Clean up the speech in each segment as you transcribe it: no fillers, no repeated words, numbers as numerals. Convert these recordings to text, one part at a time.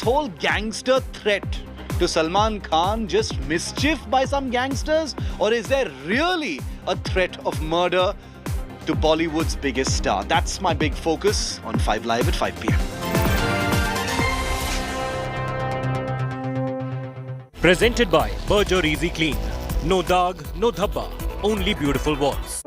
whole gangster threat to Salman Khan just mischief by some gangsters, or is there really a threat of murder to Bollywood's biggest star? That's my big focus on 5 Live at 5 p.m. Presented by Berger Easy Clean. No dag, no dhabba, only beautiful walls.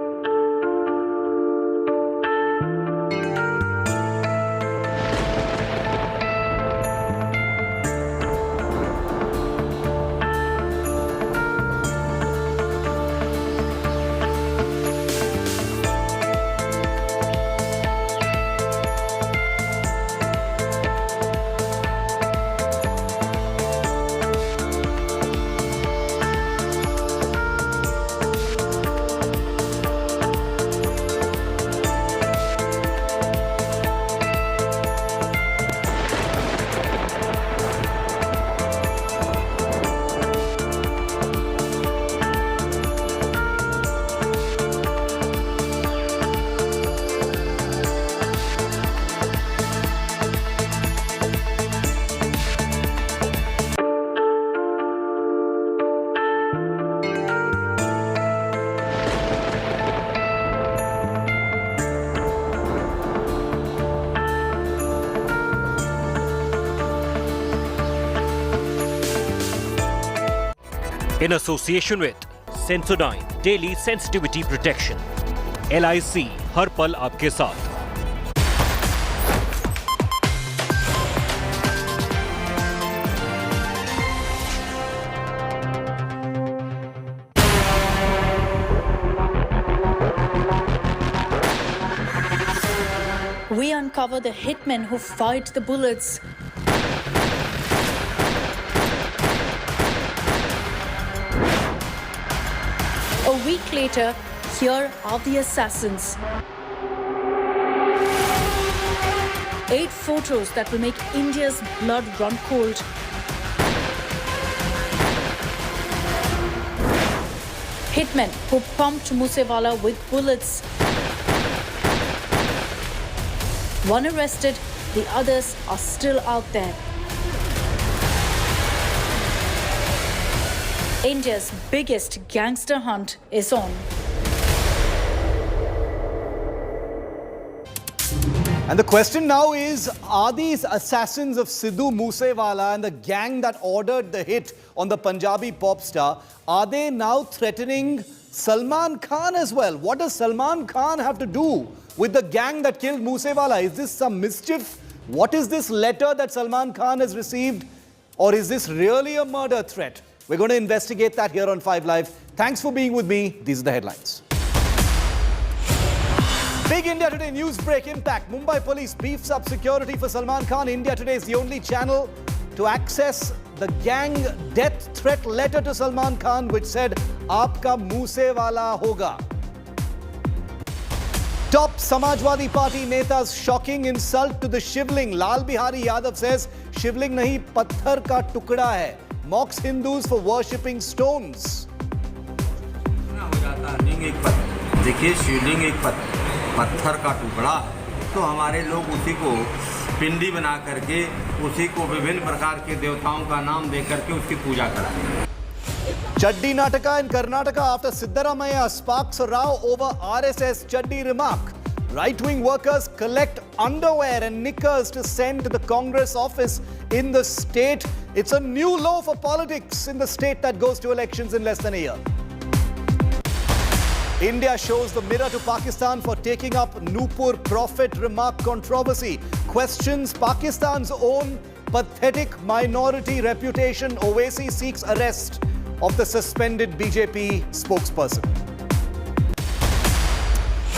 In association with Sensodyne Daily Sensitivity Protection. LIC हर पल आपके साथ. We uncover the hitmen who fired the bullets. A week later, here are the assassins. 8 photos that will make India's blood run cold. Hitmen who pumped Moosewala with bullets. One arrested, the others are still out there. India's biggest gangster hunt is on. And the question now is, are these assassins of Sidhu Moosewala and the gang that ordered the hit on the Punjabi pop star, are they now threatening Salman Khan as well? What does Salman Khan have to do with the gang that killed Moosewala? Is this some mischief? What is this letter that Salman Khan has received? Or is this really a murder threat? We're going to investigate that here on 5 Live. Thanks for being with me. These are the headlines. Big India Today news break impact. Mumbai police beefs up security for Salman Khan. India Today is the only channel to access the gang death threat letter to Salman Khan, which said, "Aapka Moosewala hoga." Top Samajwadi Party Neta's shocking insult to the Shivling. Lal Bihari Yadav says, "Shivling nahi, patthar ka tukda hai." Mocks Hindus for worshipping stones. देखिए, शिवलिंग एक पत्थर का टुकड़ा है, तो हमारे लोग उसी को पिंडी बना करके उसी को विभिन्न प्रकार के देवताओं का नाम दे करके उसकी पूजा कराते हैं. Chaddi Nataka in Karnataka after Siddaramaiah sparks a row over RSS Chaddi remark. Right-wing workers collect underwear and knickers to send to the Congress office in the state. It's a new low for politics in the state that goes to elections in less than a year. India shows the mirror to Pakistan for taking up Nupur Prophet remark controversy. Questions Pakistan's own pathetic minority reputation. Owaisi seeks arrest of the suspended BJP spokesperson.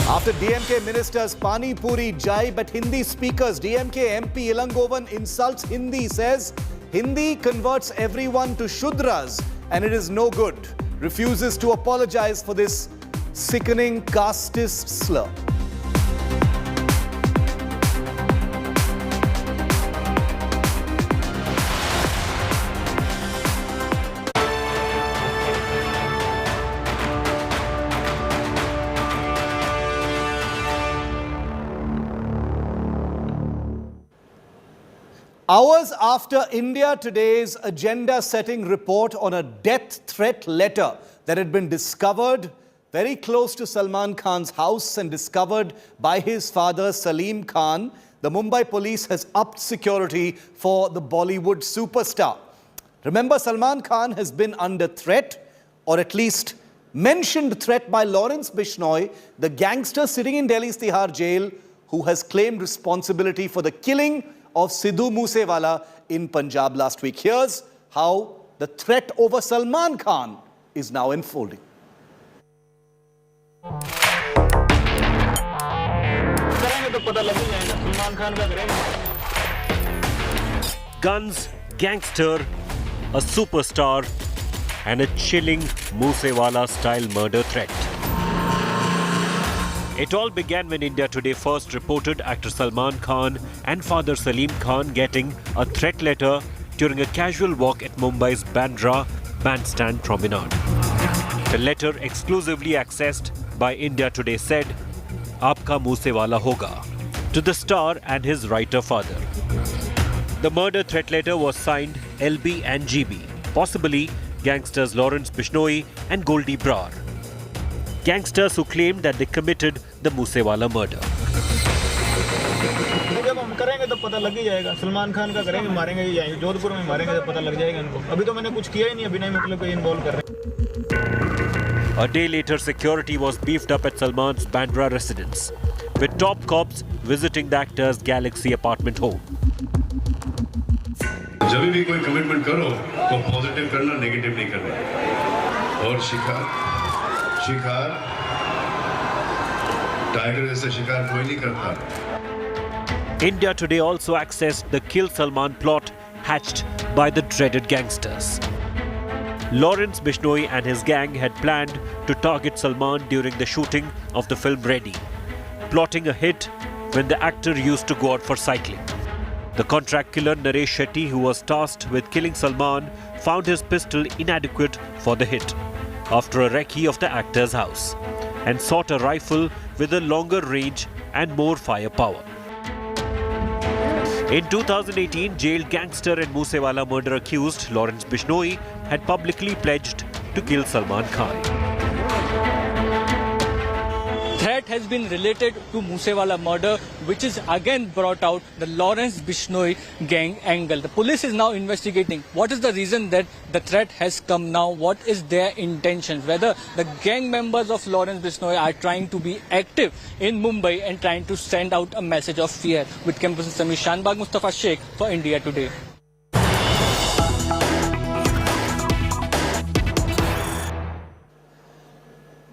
After DMK ministers Pani Puri jibe at Hindi speakers, DMK MP Ilangovan insults Hindi, says Hindi converts everyone to Shudras and it is no good. Refuses to apologize for this sickening casteist slur. Hours after India Today's agenda-setting report on a death threat letter that had been discovered very close to Salman Khan's house and discovered by his father Salim Khan, the Mumbai police has upped security for the Bollywood superstar. Remember, Salman Khan has been under threat, or at least mentioned threat, by Lawrence Bishnoi, the gangster sitting in Delhi's Tihar jail, who has claimed responsibility for the killing of Sidhu Moosewala in Punjab last week. Here's how the threat over Salman Khan is now unfolding. Guns, gangster, a superstar, and a chilling Moosewala-style murder threat. It all began when India Today first reported actor Salman Khan and father Salim Khan getting a threat letter during a casual walk at Mumbai's Bandra Bandstand Promenade. The letter, exclusively accessed by India Today, said, "Aapka Moosewala hoga," to the star and his writer father. The murder threat letter was signed LB and GB, possibly gangsters Lawrence Bishnoi and Goldie Brar. Gangsters who claimed that they committed the Moosewala murder. जब हम करेंगे तो पता लग ही जाएगा. सलमान खान का करेंगे, मारेंगे ही जाएंगे. जोधपुर में मारेंगे तो पता लग जाएगा इनको. अभी तो मैंने कुछ किया ही नहीं, अभी नहीं मतलब कोई इन्वॉल्व कर रहे हैं. A day later, security was beefed up at Salman's Bandra residence, with top cops visiting the actor's Galaxy apartment home. जब भी कोई कमिटमेंट करो तो पॉजिटिव करना, नेगेटिव नहीं करना. और शिकार टाइगर जैसे शिकार कोई नहीं करता. India Today also accessed the Kill Salman plot hatched by the dreaded gangsters. Lawrence Bishnoi and his gang had planned to target Salman during the shooting of the film Ready, plotting a hit when the actor used to go out for cycling. The contract killer Naresh Shetty, who was tasked with killing Salman, found his pistol inadequate for the hit after a recce of the actor's house and sought a rifle with a longer range and more firepower. In 2018, jailed gangster and Moosewala murder accused Lawrence Bishnoi had publicly pledged to kill Salman Khan. Threat has been related to Moosewala murder, which is again brought out the Lawrence Bishnoi gang angle. The police is now investigating what is the reason that the threat has come now, what is their intentions, whether the gang members of Lawrence Bishnoi are trying to be active in Mumbai and trying to send out a message of fear. With campus Sami Shanbag, Mustafa Sheikh for India Today.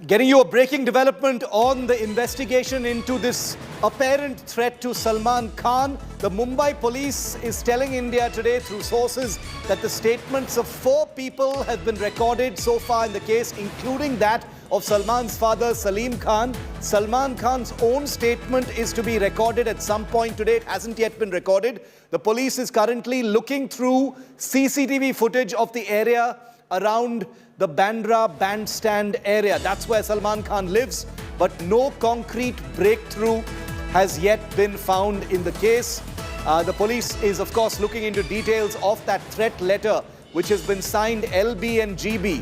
Getting you a breaking development on the investigation into this apparent threat to Salman Khan. The Mumbai police is telling India Today through sources that the statements of 4 people have been recorded so far in the case, including that of Salman's father Salim Khan. Salman Khan's own statement is to be recorded at some point today. It hasn't yet been recorded. The police is currently looking through CCTV footage of the area around the Bandra Bandstand area. That's where Salman Khan lives, but no concrete breakthrough has yet been found in the case. The police is, of course, looking into details of that threat letter, which has been signed LB and GB.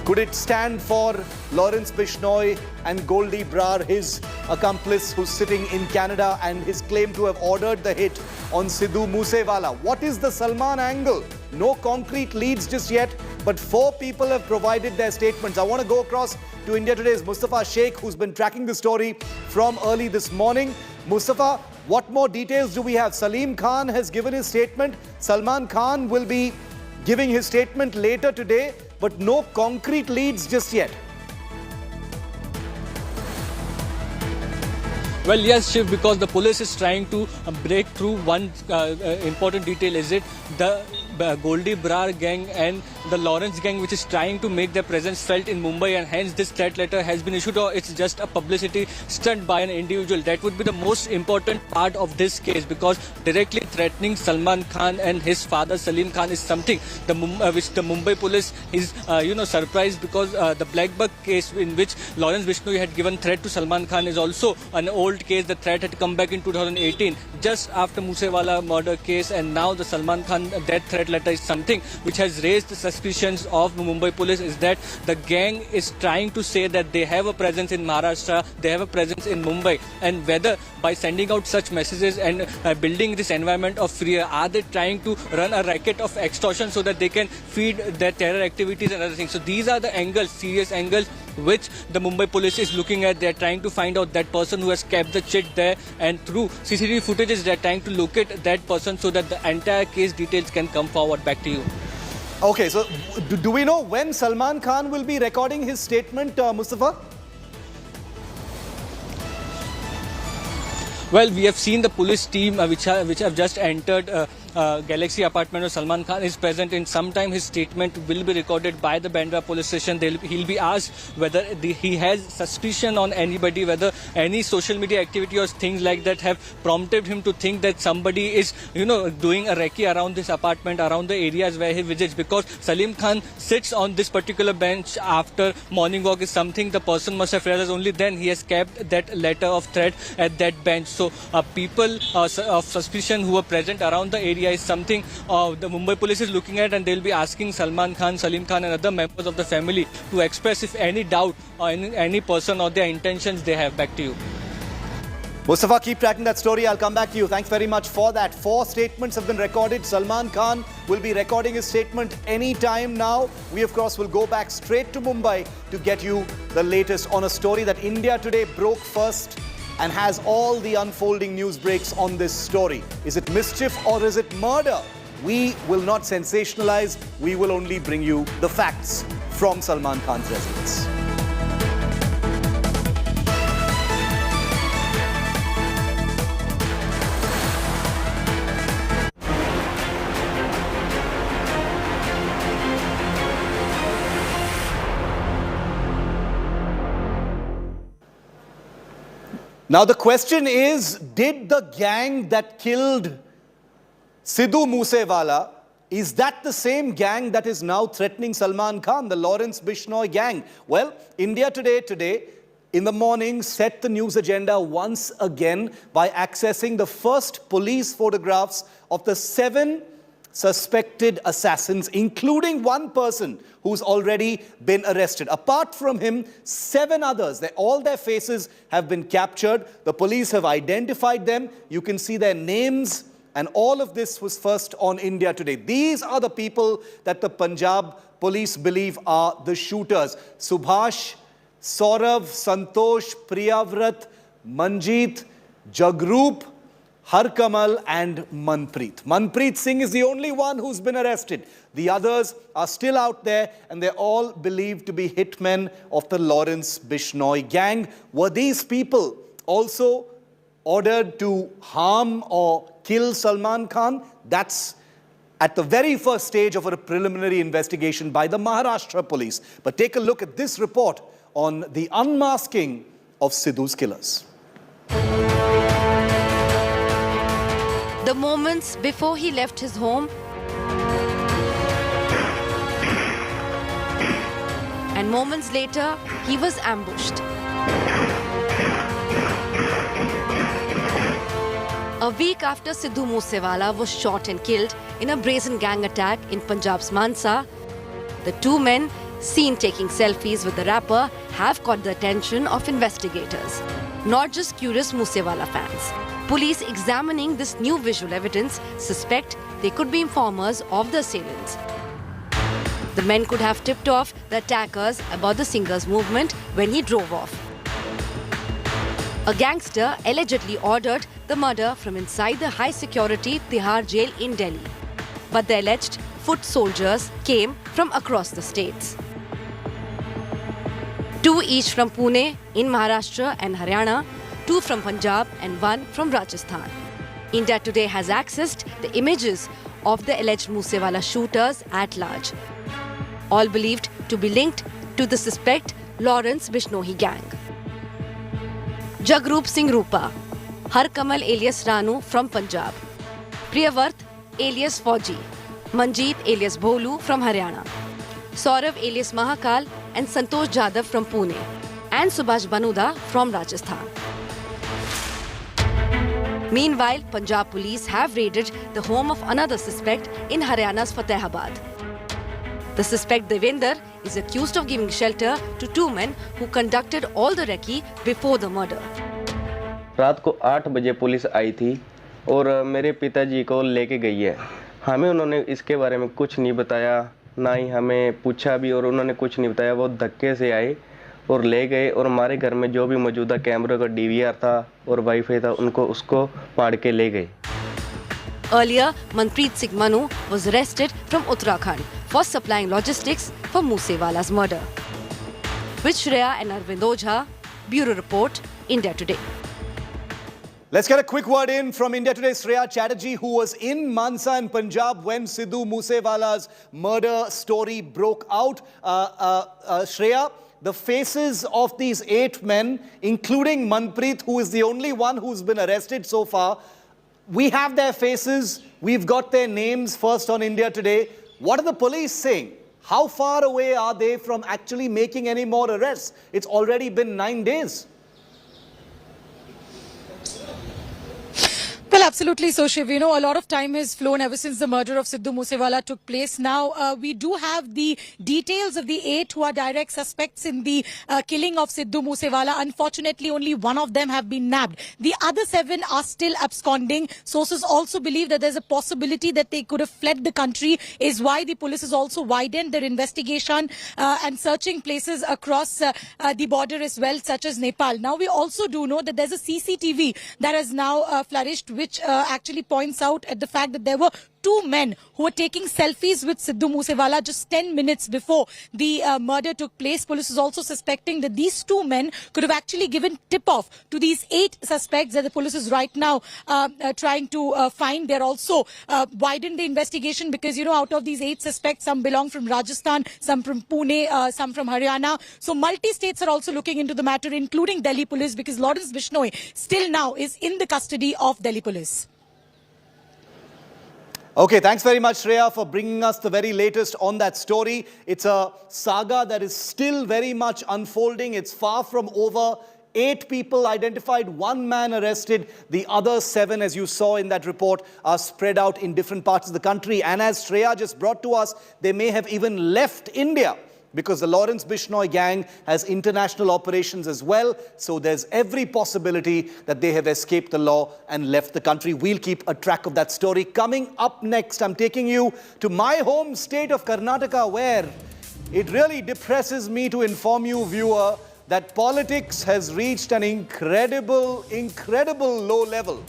Could it stand for Lawrence Bishnoi and Goldie Brar, his accomplice who's sitting in Canada, and his claim to have ordered the hit on Sidhu Moosewala? What is the Salman angle? No concrete leads just yet, but 4 people have provided their statements. I want to go across to India Today's Mustafa Sheikh, who's been tracking the story from early this morning. Mustafa, what more details do we have? Salim Khan has given his statement. Salman Khan will be giving his statement later today, but no concrete leads just yet. Well, yes, Shiv, because the police is trying to break through one important detail, is it the Goldie Brar gang and the Lawrence gang, which is trying to make their presence felt in Mumbai, and hence this threat letter has been issued, or it's just a publicity stunt by an individual. That would be the most important part of this case, because directly threatening Salman Khan and his father Salim Khan is something which the Mumbai police is surprised, because the Black Buck case in which Lawrence Bishnoi had given threat to Salman Khan is also an old case. The threat had come back in 2018 just after Moosewala murder case, and now the Salman Khan death threat letter is something which has raised the suspicions of the Mumbai police, is that the gang is trying to say that they have a presence in Maharashtra, they have a presence in Mumbai, and whether by sending out such messages and building this environment of fear, are they trying to run a racket of extortion so that they can feed their terror activities and other things. So these are the angles, serious angles, which the Mumbai police is looking at. They are trying to find out that person who has kept the chit there, and through CCTV footages they are trying to locate that person so that the entire case details can come forward. Back to you. Okay, so do we know when Salman Khan will be recording his statement, Mustafa? Well, we have seen the police team which have just entered Galaxy apartment where Salman Khan is present. In some time his statement will be recorded by the Bandra police station. He'll be asked whether he has suspicion on anybody, whether any social media activity or things like that have prompted him to think that somebody is doing a recce around this apartment, around the areas where he visits, because Salim Khan sits on this particular bench after morning walk is something the person must have realized. Only then he has kept that letter of threat at that bench. So people of suspicion who are present around the area is something the Mumbai police is looking at, and they'll be asking Salman Khan, Salim Khan and other members of the family to express if any doubt or any person or their intentions they have. Back to you. Mustafa, keep tracking that story. I'll come back to you. Thanks very much for that. 4 statements have been recorded. Salman Khan will be recording his statement any time now. We, of course, will go back straight to Mumbai to get you the latest on a story that India Today broke first and has all the unfolding news breaks on this story. Is it mischief or is it murder? We will not sensationalize. We will only bring you the facts from Salman Khan's residence. Now the question is, did the gang that killed Sidhu Moosewala, is that the same gang that is now threatening Salman Khan, the Lawrence Bishnoi gang? Well, India Today in the morning set the news agenda once again by accessing the first police photographs of the 7 suspected assassins, including one person who's already been arrested. Apart from him, 7 others, all their faces have been captured. The police have identified them. You can see their names, and all of this was first on India Today. These are the people that the Punjab police believe are the shooters. Subhash, Saurav, Santosh, Priyavrat, Manjeet, Jagrup, Harkamal and Manpreet. Manpreet Singh is the only one who's been arrested. The others are still out there, and they're all believed to be hitmen of the Lawrence Bishnoi gang. Were these people also ordered to harm or kill Salman Khan? That's at the very first stage of a preliminary investigation by the Maharashtra police. But take a look at this report on the unmasking of Sidhu's killers. The moments before he left his home and moments later, he was ambushed. A week after Sidhu Moosewala was shot and killed in a brazen gang attack in Punjab's Mansa, the 2 men seen taking selfies with the rapper have caught the attention of investigators, not just curious Moosewala fans. Police examining this new visual evidence suspect they could be informers of the assailants. The men could have tipped off the attackers about the singer's movement when he drove off. A gangster allegedly ordered the murder from inside the high-security Tihar jail in Delhi. But the alleged foot soldiers came from across the states. 2 each from Pune in Maharashtra and Haryana, 2 from Punjab and 1 from Rajasthan. India Today has accessed the images of the alleged Moosewala shooters at large. All believed to be linked to the suspect Lawrence Bishnoi gang. Jagrup Singh Rupa, Harkamal alias Ranu from Punjab, Priyavarth alias Fauji, Manjeet alias Bholu from Haryana, Saurav alias Mahakal and Santosh Jadhav from Pune, and Subhash Banuda from Rajasthan. Meanwhile, Punjab police have raided the home of another suspect in Haryana's Fatehabad. The suspect Devender is accused of giving shelter to two men who conducted all the recce before the murder. रात को 8 बजे police आई थी और मेरे पिताजी को लेके गई है। हमें उन्होंने इसके बारे में कुछ नहीं बताया, ना ही हमें पूछा भी, और उन्होंने कुछ नहीं बताया। वो धक्के से आए और ले गए, और हमारे घर में जो भी मौजूदा कैमरे का DVR था और वाईफाई था, उसको फाड़ के ले गए। Earlier, Manpreet Singh Manu was arrested from Uttarakhand for supplying logistics for Moosewala's murder. With Shreya and Arvind Ojha, Bureau Report, India Today. Let's get a quick word in from India Today's Shreya Chatterjee, who was in Mansa in Punjab when Sidhu Moosewala's murder story broke out. Shreya, the faces of these 8 men, including Manpreet, who is the only one who's been arrested so far, we have their faces, we've got their names first on India Today. What are the police saying? How far away are they from actually making any more arrests? It's already been 9 days. Well, absolutely so, Shiv. You know, a lot of time has flown ever since the murder of Sidhu Moosewala took place. Now, we do have the details of the 8 who are direct suspects in the killing of Sidhu Moosewala. Unfortunately, only one of them have been nabbed. The other 7 are still absconding. Sources also believe that there's a possibility that they could have fled the country, is why the police has also widened their investigation and searching places across the border as well, such as Nepal. Now, we also do know that there's a CCTV that has now flourished, which actually points out at the fact that there were 2 men who were taking selfies with Sidhu Moosewala just 10 minutes before the murder took place. Police is also suspecting that these 2 men could have actually given tip-off to these 8 suspects that the police is right now trying to find. They're also widened the investigation because, you know, out of these 8 suspects, some belong from Rajasthan, some from Pune, some from Haryana. So multi-states are also looking into the matter, including Delhi police, because Lawrence Bishnoi still now is in the custody of Delhi police. Okay, thanks very much, Shreya, for bringing us the very latest on that story. It's a saga that is still very much unfolding. It's far from over. 8 people identified, 1 man arrested. The other 7, as you saw in that report, are spread out in different parts of the country. And as Shreya just brought to us, they may have even left India, because the Lawrence Bishnoi gang has international operations as well. So there's every possibility that they have escaped the law and left the country. We'll keep a track of that story. Coming up next, I'm taking you to my home state of Karnataka, where it really depresses me to inform you, viewer, that politics has reached an incredible low level.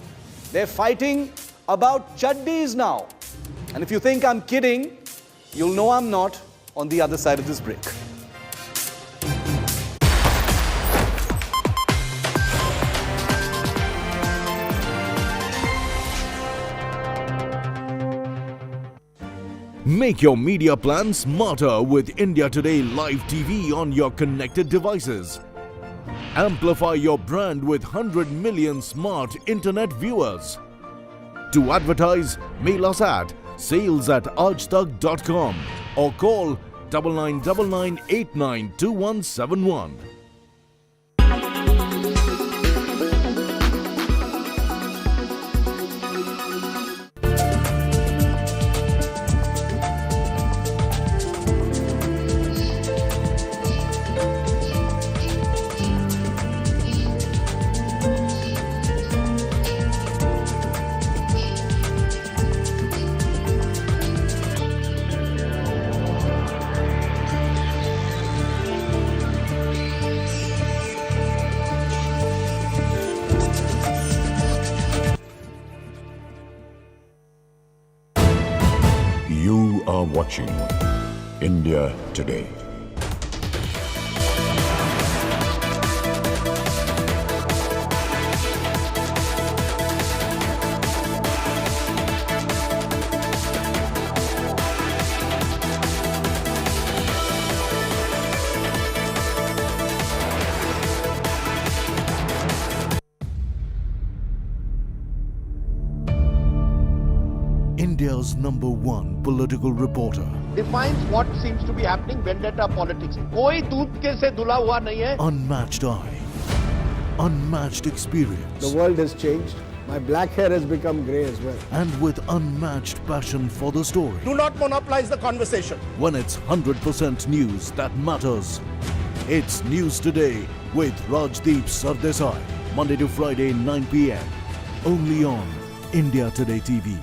They're fighting about Chaddis now. And if you think I'm kidding, you'll know I'm not on the other side of this break. Make your media plan smarter with India Today Live TV on your connected devices. Amplify your brand with 100 million smart internet viewers. To advertise, mail us at sales@aajtak.com or call 9999892171. You are watching India Today. India's #1 political reporter. Defines what seems to be happening, vendetta politics. कोई दूध के से धुला हुआ नहीं है. Unmatched eye, unmatched experience. The world has changed. My black hair has become grey as well. And with unmatched passion for the story. Do not monopolize the conversation. When it's 100% news that matters. It's News Today with Rajdeep Sardesai. Monday to Friday, 9 p.m. Only on India Today TV.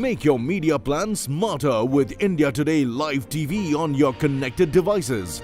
Make your media plan smarter with India Today Live TV on your connected devices.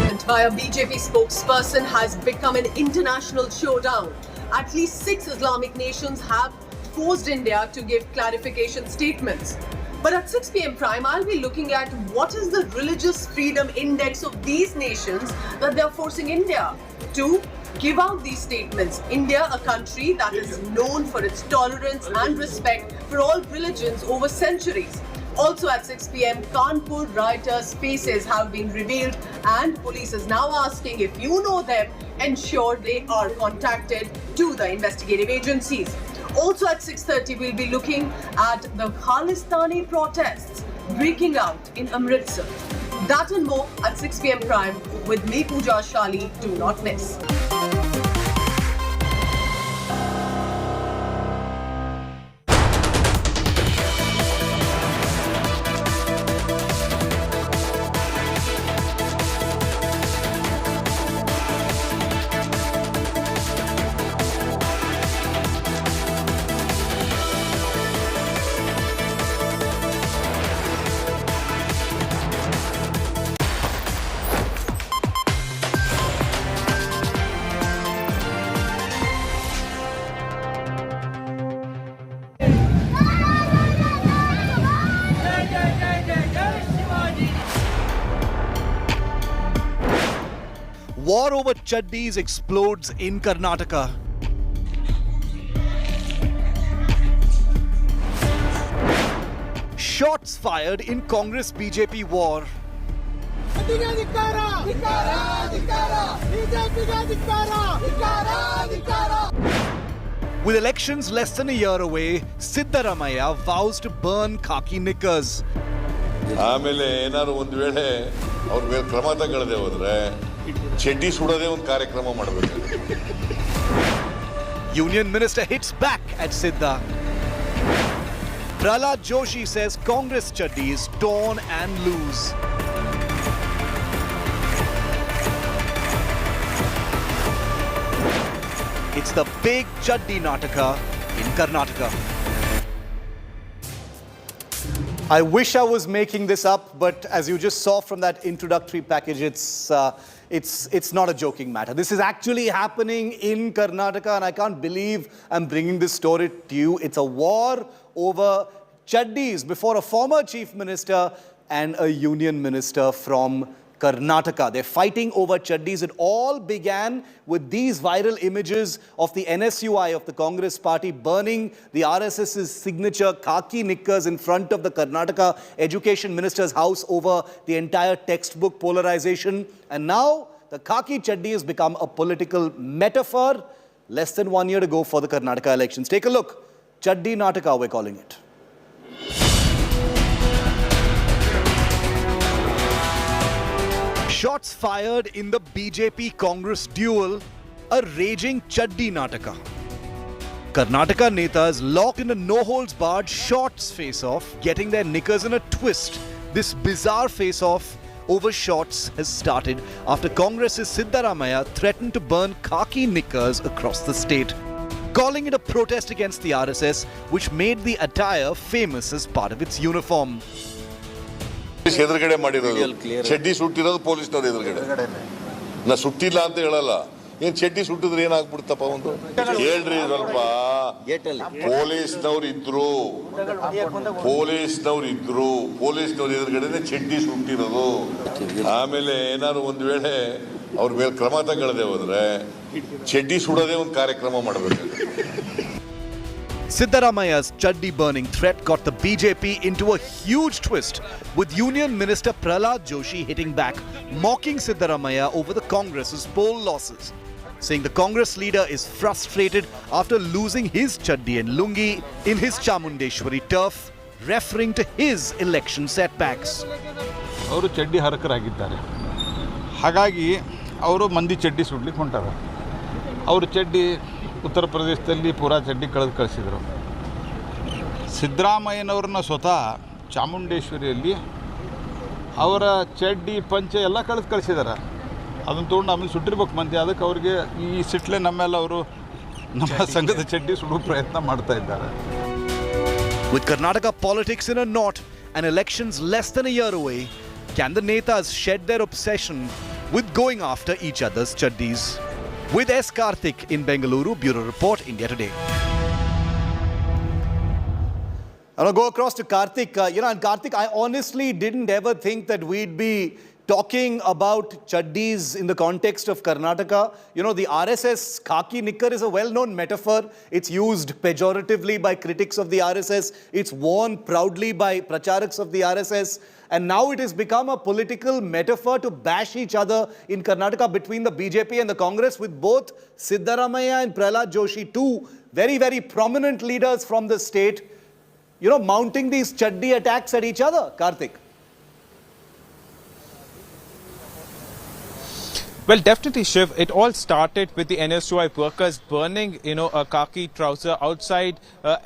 Entire BJP spokesperson has become an international showdown. At least 6 Islamic nations have forced India to give clarification statements. But at 6 p.m. prime, I'll be looking at what is the religious freedom index of these nations that they're forcing India to give out these statements. India, a country that is known for its tolerance and respect for all religions over centuries. Also at 6 p.m, Kanpur rioters' faces have been revealed and police is now asking if you know them, ensure they are contacted to the investigative agencies. Also at 6:30, we'll be looking at the Khalistani protests breaking out in Amritsar. That and more at 6 p.m. prime with me, Pooja Shali. Do not miss. War over Chaddis explodes in Karnataka. Shots fired in Congress-BJP war. With elections less than a year away, Siddaramaiah vows to burn khaki knickers. ಆಮೇಲೆ ಏನಾದ್ರು ಒಂದು ವೇಳೆ ಅವ್ರ ಮೇಲೆ ಕ್ರಮ ತಗೊಳ್ಳದೆ ಹೋದ್ರೆ ಚಡ್ಡಿ ಸುಡೋದೇ ಒಂದು ಕಾರ್ಯಕ್ರಮ ಮಾಡಬೇಕು. Union Minister hits back at Sidda. Prahlad Joshi says Congress Chaddi is torn and loose. It's the big Chaddi Nataka in Karnataka. I wish I was making this up, but as you just saw from that introductory package, it's not a joking matter. This is actually happening in Karnataka, and I can't believe I'm bringing this story to you. It's a war over Chaddis before a former chief minister and a union minister from Karnataka. They're fighting over Chaddis. It all began with these viral images of the NSUI of the Congress party burning the RSS's signature khaki knickers in front of the Karnataka education minister's house over the entire textbook polarization. And now the khaki Chaddi has become a political metaphor less than 1 year to go for the Karnataka elections. Take a look. Chaddi Nataka, we're calling it. Shots fired in the BJP-Congress duel, a raging Chaddi Nataka. Karnataka netas locked in a no-holds-barred shots face-off, getting their knickers in a twist. This bizarre face-off over shots has started after Congress's Siddaramaiah threatened to burn khaki knickers across the state. calling it a protest against the RSS, which made the attire famous as part of its uniform. ಎದುರುಗಡೆ ಮಾಡಿರೋದು ಚಡ್ಡಿ ಸುಟ್ಟಿರೋದು ಪೊಲೀಸ್ನವ್ರು ಎದುರುಗಡೆ ನಾ ಸುಟ್ಟಿಲ್ಲ ಅಂತ ಹೇಳಲ್ಲ ಏನ್ ಚಡ್ಡಿ ಸುಟ್ಟಿದ್ರೆ ಏನಾಗ್ಬಿಡ್ತಪ್ಪ ಒಂದು ಹೇಳ್ರಿ ಸ್ವಲ್ಪ ಪೊಲೀಸ್ನವ್ರು ಇದ್ರು ಪೊಲೀಸ್ನವ್ರು ಎದುರುಗಡೆ ಚಡ್ಡಿ ಸುಟ್ಟಿರೋದು ಆಮೇಲೆ ಏನಾದ್ರು ಒಂದ್ ವೇಳೆ ಅವ್ರ ಮೇಲೆ ಕ್ರಮ ತಗೊಳ್ಳದೆ ಹೋದ್ರೆ ಚಡ್ಡಿ ಸುಡೋದೇ ಒಂದು ಕಾರ್ಯಕ್ರಮ ಮಾಡಬೇಕು. Siddaramaia's Chaddi burning threat got the BJP into a huge twist, with Union Minister Prahlad Joshi hitting back, mocking Siddaramaiah over the Congress's poll losses, saying the Congress leader is frustrated after losing his Chaddi and lungi in his Chamundeshwari turf, referring to his election setbacks. ಅವರು ಚಡ್ಡಿ ಹರಕರಾಗಿದ್ದಾರೆ, ಹಾಗಾಗಿ ಅವರು ಮಂದಿ ಚಡ್ಡಿ ಸುಡ್ಲಿಕ್ಕೆ ಹೊಂಟಾರ. ಅವರು ಚಡ್ಡಿ ಉತ್ತರ ಪ್ರದೇಶದಲ್ಲಿ ಪೂರಾ ಚಡ್ಡಿ ಕಳಿಸಿದರು. ಸಿದ್ದರಾಮಯ್ಯನವ್ರನ್ನ ಸ್ವತಃ ಚಾಮುಂಡೇಶ್ವರಿಯಲ್ಲಿ ಅವರ ಚಡ್ಡಿ ಪಂಚೆ ಎಲ್ಲ ಕಳಿಸಿದ್ದಾರೆ. ಅದನ್ನು ತೊಗೊಂಡು ಆಮೇಲೆ ಸುಟ್ಟಿರ್ಬೇಕು ಮಂದಿ. ಅದಕ್ಕೆ ಅವ್ರಿಗೆ ಈ ಸಿಟ್ಲೆ ನಮ್ಮೆಲ್ಲ ಅವರು ನಮ್ಮ ಸಂಘದ ಚಡ್ಡಿ ಸುಡುವ ಪ್ರಯತ್ನ ಮಾಡ್ತಾ ಇದ್ದಾರೆ. With Karnataka politics in a knot and elections less than a year away, can the netas shed their obsession with going after each other's chaddis? With S. Karthik in Bengaluru, Bureau Report, India Today. I'll go across to Karthik. And Karthik, I honestly didn't ever think that we'd be talking about chaddis in the context of Karnataka. The RSS khaki knicker is a well-known metaphor. It's used pejoratively by critics of the RSS. It's worn proudly by pracharaks of the RSS. And now it has become a political metaphor to bash each other in Karnataka between the BJP and the Congress, with both Siddaramaiah and Prahlad Joshi, two very, very prominent leaders from the state, mounting these chaddi attacks at each other. Karthik. Well, definitely, Shiv. It all started with the NSUI workers burning, a khaki trouser outside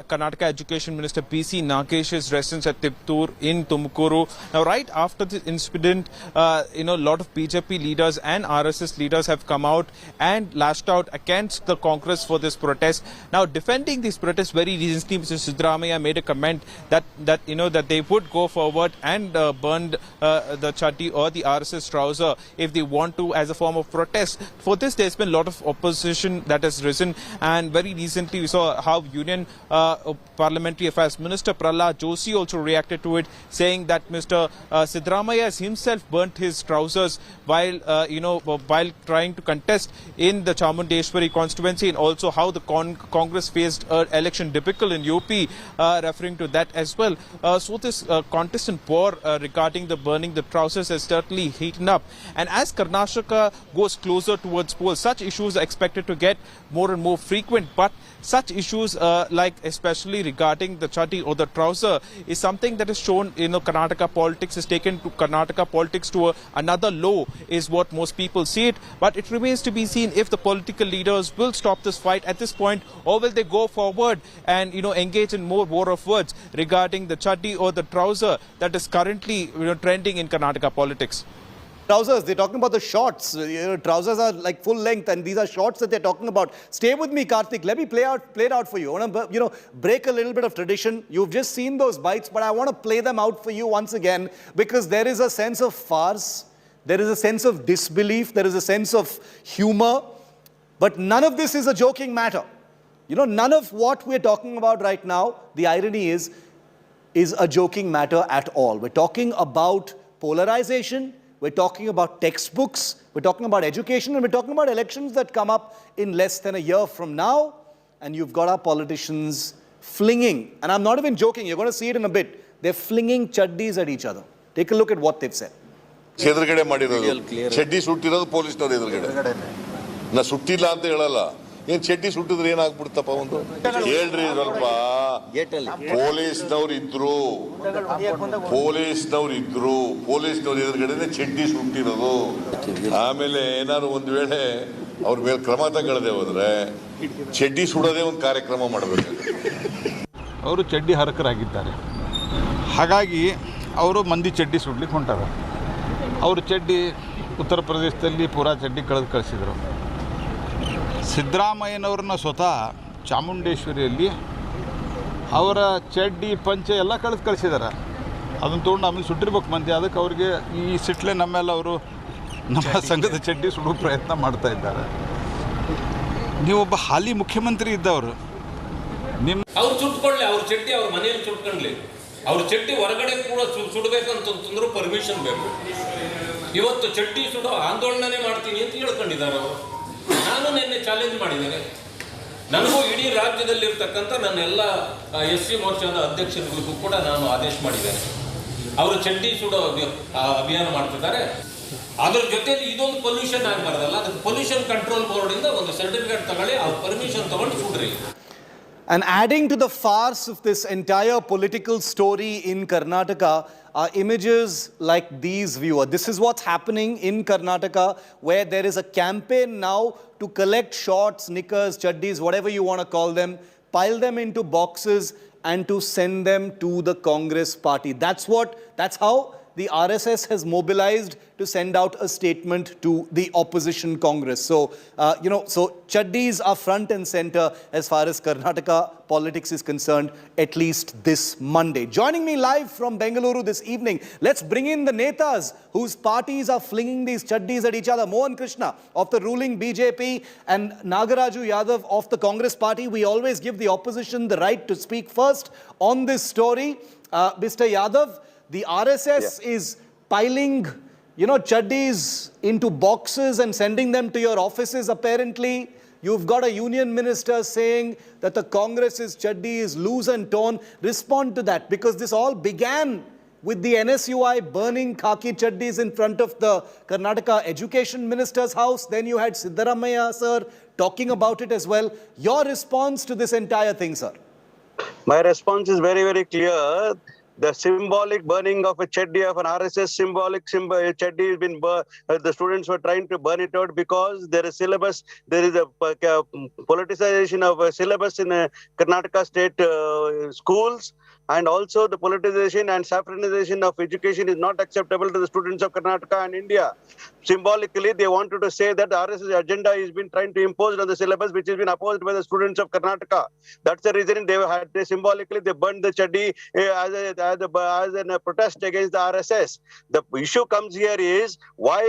Karnataka Education Minister PC Nagesh's residence at Tiptur in Tumkuru. Now, right after this incident, a lot of BJP leaders and RSS leaders have come out and lashed out against the Congress for this protest. Now, defending these protests very recently, Mr. Siddaramaiah made a comment that they would go forward and burn the chaddi or the RSS trouser if they want to, as a form of protest. For this, there's been a lot of opposition that has risen, and very recently we saw how Union Parliamentary Affairs Minister Prahlad Joshi also reacted to it, saying that Mr. Siddaramaiah has himself burnt his trousers while trying to contest in the Chamundeshwari constituency, and also how the Congress faced election debacle in UP, referring to that as well. So this contest and war regarding the burning the trousers has certainly heated up, and as Karnataka goes closer towards polls, such issues are expected to get more and more frequent. But such issues like especially regarding the chaddi or the trouser is something that is shown, Karnataka politics has taken to Karnataka politics to another low, is what most people see it. But it remains to be seen if the political leaders will stop this fight at this point, or will they go forward and engage in more war of words regarding the chaddi or the trouser that is currently trending in Karnataka politics. Trousers, they're talking about the shorts. Trousers are like full length, and these are shorts that they're talking about. Stay with me, Karthik. Let me play it out for you. I want to, break a little bit of tradition. You've just seen those bites, but I want to play them out for you once again, because there is a sense of farce, there is a sense of disbelief, there is a sense of humor, but none of this is a joking matter. None of what we're talking about right now, the irony is a joking matter at all. We're talking about polarization. We're talking about textbooks, we're talking about education, and we're talking about elections that come up in less than a year from now. And you've got our politicians flinging, and I'm not even joking, you're going to see it in a bit, they're flinging chaddis at each other. Take a look at what they've said. ಎದುರುಗಡೆ ಮಾಡಿರೋದು ಚಡ್ಡಿ ಸುಟ್ಟಿರೋದು ಪೊಲೀಸ್ನವ್ರು ಎದುರುಗಡೆ ನಾ ಸುಟ್ಟಿಲ್ಲ ಅಂತ ಹೇಳಲ್ಲ ಏನ್ ಚಡ್ಡಿ ಸುಟ್ಟಿದ್ರೆ ಏನಾಗ್ಬಿಡ್ತಪ್ಪ ಒಂದು ಹೇಳ್ರಿ ಸ್ವಲ್ಪ ಪೊಲೀಸ್ನವ್ರು ಇದ್ರು ಎದುರುಗಡೆ ಚಡ್ಡಿ ಸುಟ್ಟಿರೋದು ಆಮೇಲೆ ಏನಾದ್ರು ಒಂದ್ ವೇಳೆ ಅವ್ರ ಮೇಲೆ ಕ್ರಮ ತಗೊಳ್ಳದೆ ಹೋದ್ರೆ ಚಡ್ಡಿ ಸುಡೋದೇ ಒಂದು ಕಾರ್ಯಕ್ರಮ ಮಾಡಬೇಕು. ಅವರು ಚಡ್ಡಿ ಹರಕರಾಗಿದ್ದಾರೆ, ಹಾಗಾಗಿ ಅವರು ಮಂದಿ ಚಡ್ಡಿ ಸುಡ್ಲಿಕ್ಕೆ ಹೊಂಟಾರ. ಅವರು ಚಡ್ಡಿ ಉತ್ತರ ಪ್ರದೇಶದಲ್ಲಿ ಪೂರಾ ಚಡ್ಡಿ ಕಳಿಸಿದರು. ಸಿದ್ದರಾಮಯ್ಯನವ್ರನ್ನ ಸ್ವತಃ ಚಾಮುಂಡೇಶ್ವರಿಯಲ್ಲಿ ಅವರ ಚಡ್ಡಿ ಪಂಚೆ ಎಲ್ಲ ಕಳಿಸಿದ್ದಾರೆ. ಅದನ್ನು ತೊಗೊಂಡು ಆಮೇಲೆ ಸುಟ್ಟಿರ್ಬೇಕು ಮಂದಿ. ಅದಕ್ಕೆ ಅವ್ರಿಗೆ ಈ ಸಿಟ್ಲೆ ನಮ್ಮೆಲ್ಲ ಅವರು ನಮ್ಮ ಸಂಘದ ಚಡ್ಡಿ ಸುಡುವ ಪ್ರಯತ್ನ ಮಾಡ್ತಾ ಇದ್ದಾರೆ. ನೀವೊಬ್ಬ ಹಾಲಿ ಮುಖ್ಯಮಂತ್ರಿ ಇದ್ದವರು, ನಿಮ್ಮ ಅವ್ರು ಸುಟ್ಕೊಳ್ಳಿ, ಅವ್ರ ಚಡ್ಡಿ ಅವ್ರ ಮನೆಯಲ್ಲಿ ಸುಟ್ಕೊಳ್ಳಿ. ಅವ್ರ ಚಡ್ಡಿ ಹೊರಗಡೆ ಕೂಡ ಸುಡಬೇಕಂತಂದ್ರೂ ಪರ್ಮಿಷನ್ ಬೇಕು. ಇವತ್ತು ಚಡ್ಡಿ ಸುಡೋ ಆಂದೋಲನನೇ ಮಾಡ್ತೀನಿ ಅಂತ ಹೇಳ್ಕೊಂಡಿದ್ದಾರೆ ಅವರು. ನಾನು ನಿನ್ನೆ ಚಾಲೆಂಜ್ ಮಾಡಿದ್ದೇನೆ. ನನಗೂ ಇಡೀ ರಾಜ್ಯದಲ್ಲಿರ್ತಕ್ಕಂಥ ನನ್ನೆಲ್ಲ SC ಮೋರ್ಚಾದ ಅಧ್ಯಕ್ಷರಿಗೂ ಕೂಡ ನಾನು ಆದೇಶ ಮಾಡಿದ್ದೇನೆ. ಅವರು ಚಡ್ಡಿ ಸುಡೋ ಅಭಿಯಾನ ಮಾಡ್ತಿದ್ದಾರೆ. ಅದ್ರ ಜೊತೆಯಲ್ಲಿ ಇದೊಂದು ಪೊಲ್ಯೂಷನ್ ಆಗಬಾರ್ದಲ್ಲ, ಅದಕ್ಕೆ ಪೊಲ್ಯೂಷನ್ ಕಂಟ್ರೋಲ್ ಬೋರ್ಡಿಂದ ಒಂದು ಸರ್ಟಿಫಿಕೇಟ್ ತಗೊಳ್ಳಿ, ಅವ್ರ ಪರ್ಮಿಷನ್ ತಗೊಂಡು ಸುಡ್ರಿ. And adding to the farce of this entire political story in Karnataka are images like these, viewer. This is what's happening in Karnataka, where there is a campaign now to collect shorts, knickers, chaddis, whatever you want to call them, pile them into boxes and to send them to the Congress party. That's how the RSS has mobilized to send out a statement to the opposition Congress. So, so chaddis are front and center as far as Karnataka politics is concerned, at least this Monday. Joining me live from Bengaluru this evening, let's bring in the netas whose parties are flinging these chaddis at each other. Mohan Krishna of the ruling BJP and Nagaraju Yadav of the Congress party. We always give the opposition the right to speak first on this story. Mr. Yadav, the RSS is piling, chaddis into boxes and sending them to your offices apparently. You've got a union minister saying that the Congress's chaddi is loose and torn. Respond to that, because this all began with the NSUI burning khaki chaddis in front of the Karnataka education minister's house. Then you had Siddaramaiah sir talking about it as well. Your response to this entire thing, sir? My response is very, very clear. The symbolic burning of a chaddi of an RSS chaddi has been the students were trying to burn it out because there is syllabus. There is a politicization of a syllabus in Karnataka state schools, and also the politicization and saffronization of education is not acceptable to the students of Karnataka and India. Symbolically, they wanted to say that the RSS agenda has been trying to impose on the syllabus, which has been opposed by the students of Karnataka. That's the reason they symbolically burned the chaddi as a protest against the RSS. The issue comes here is why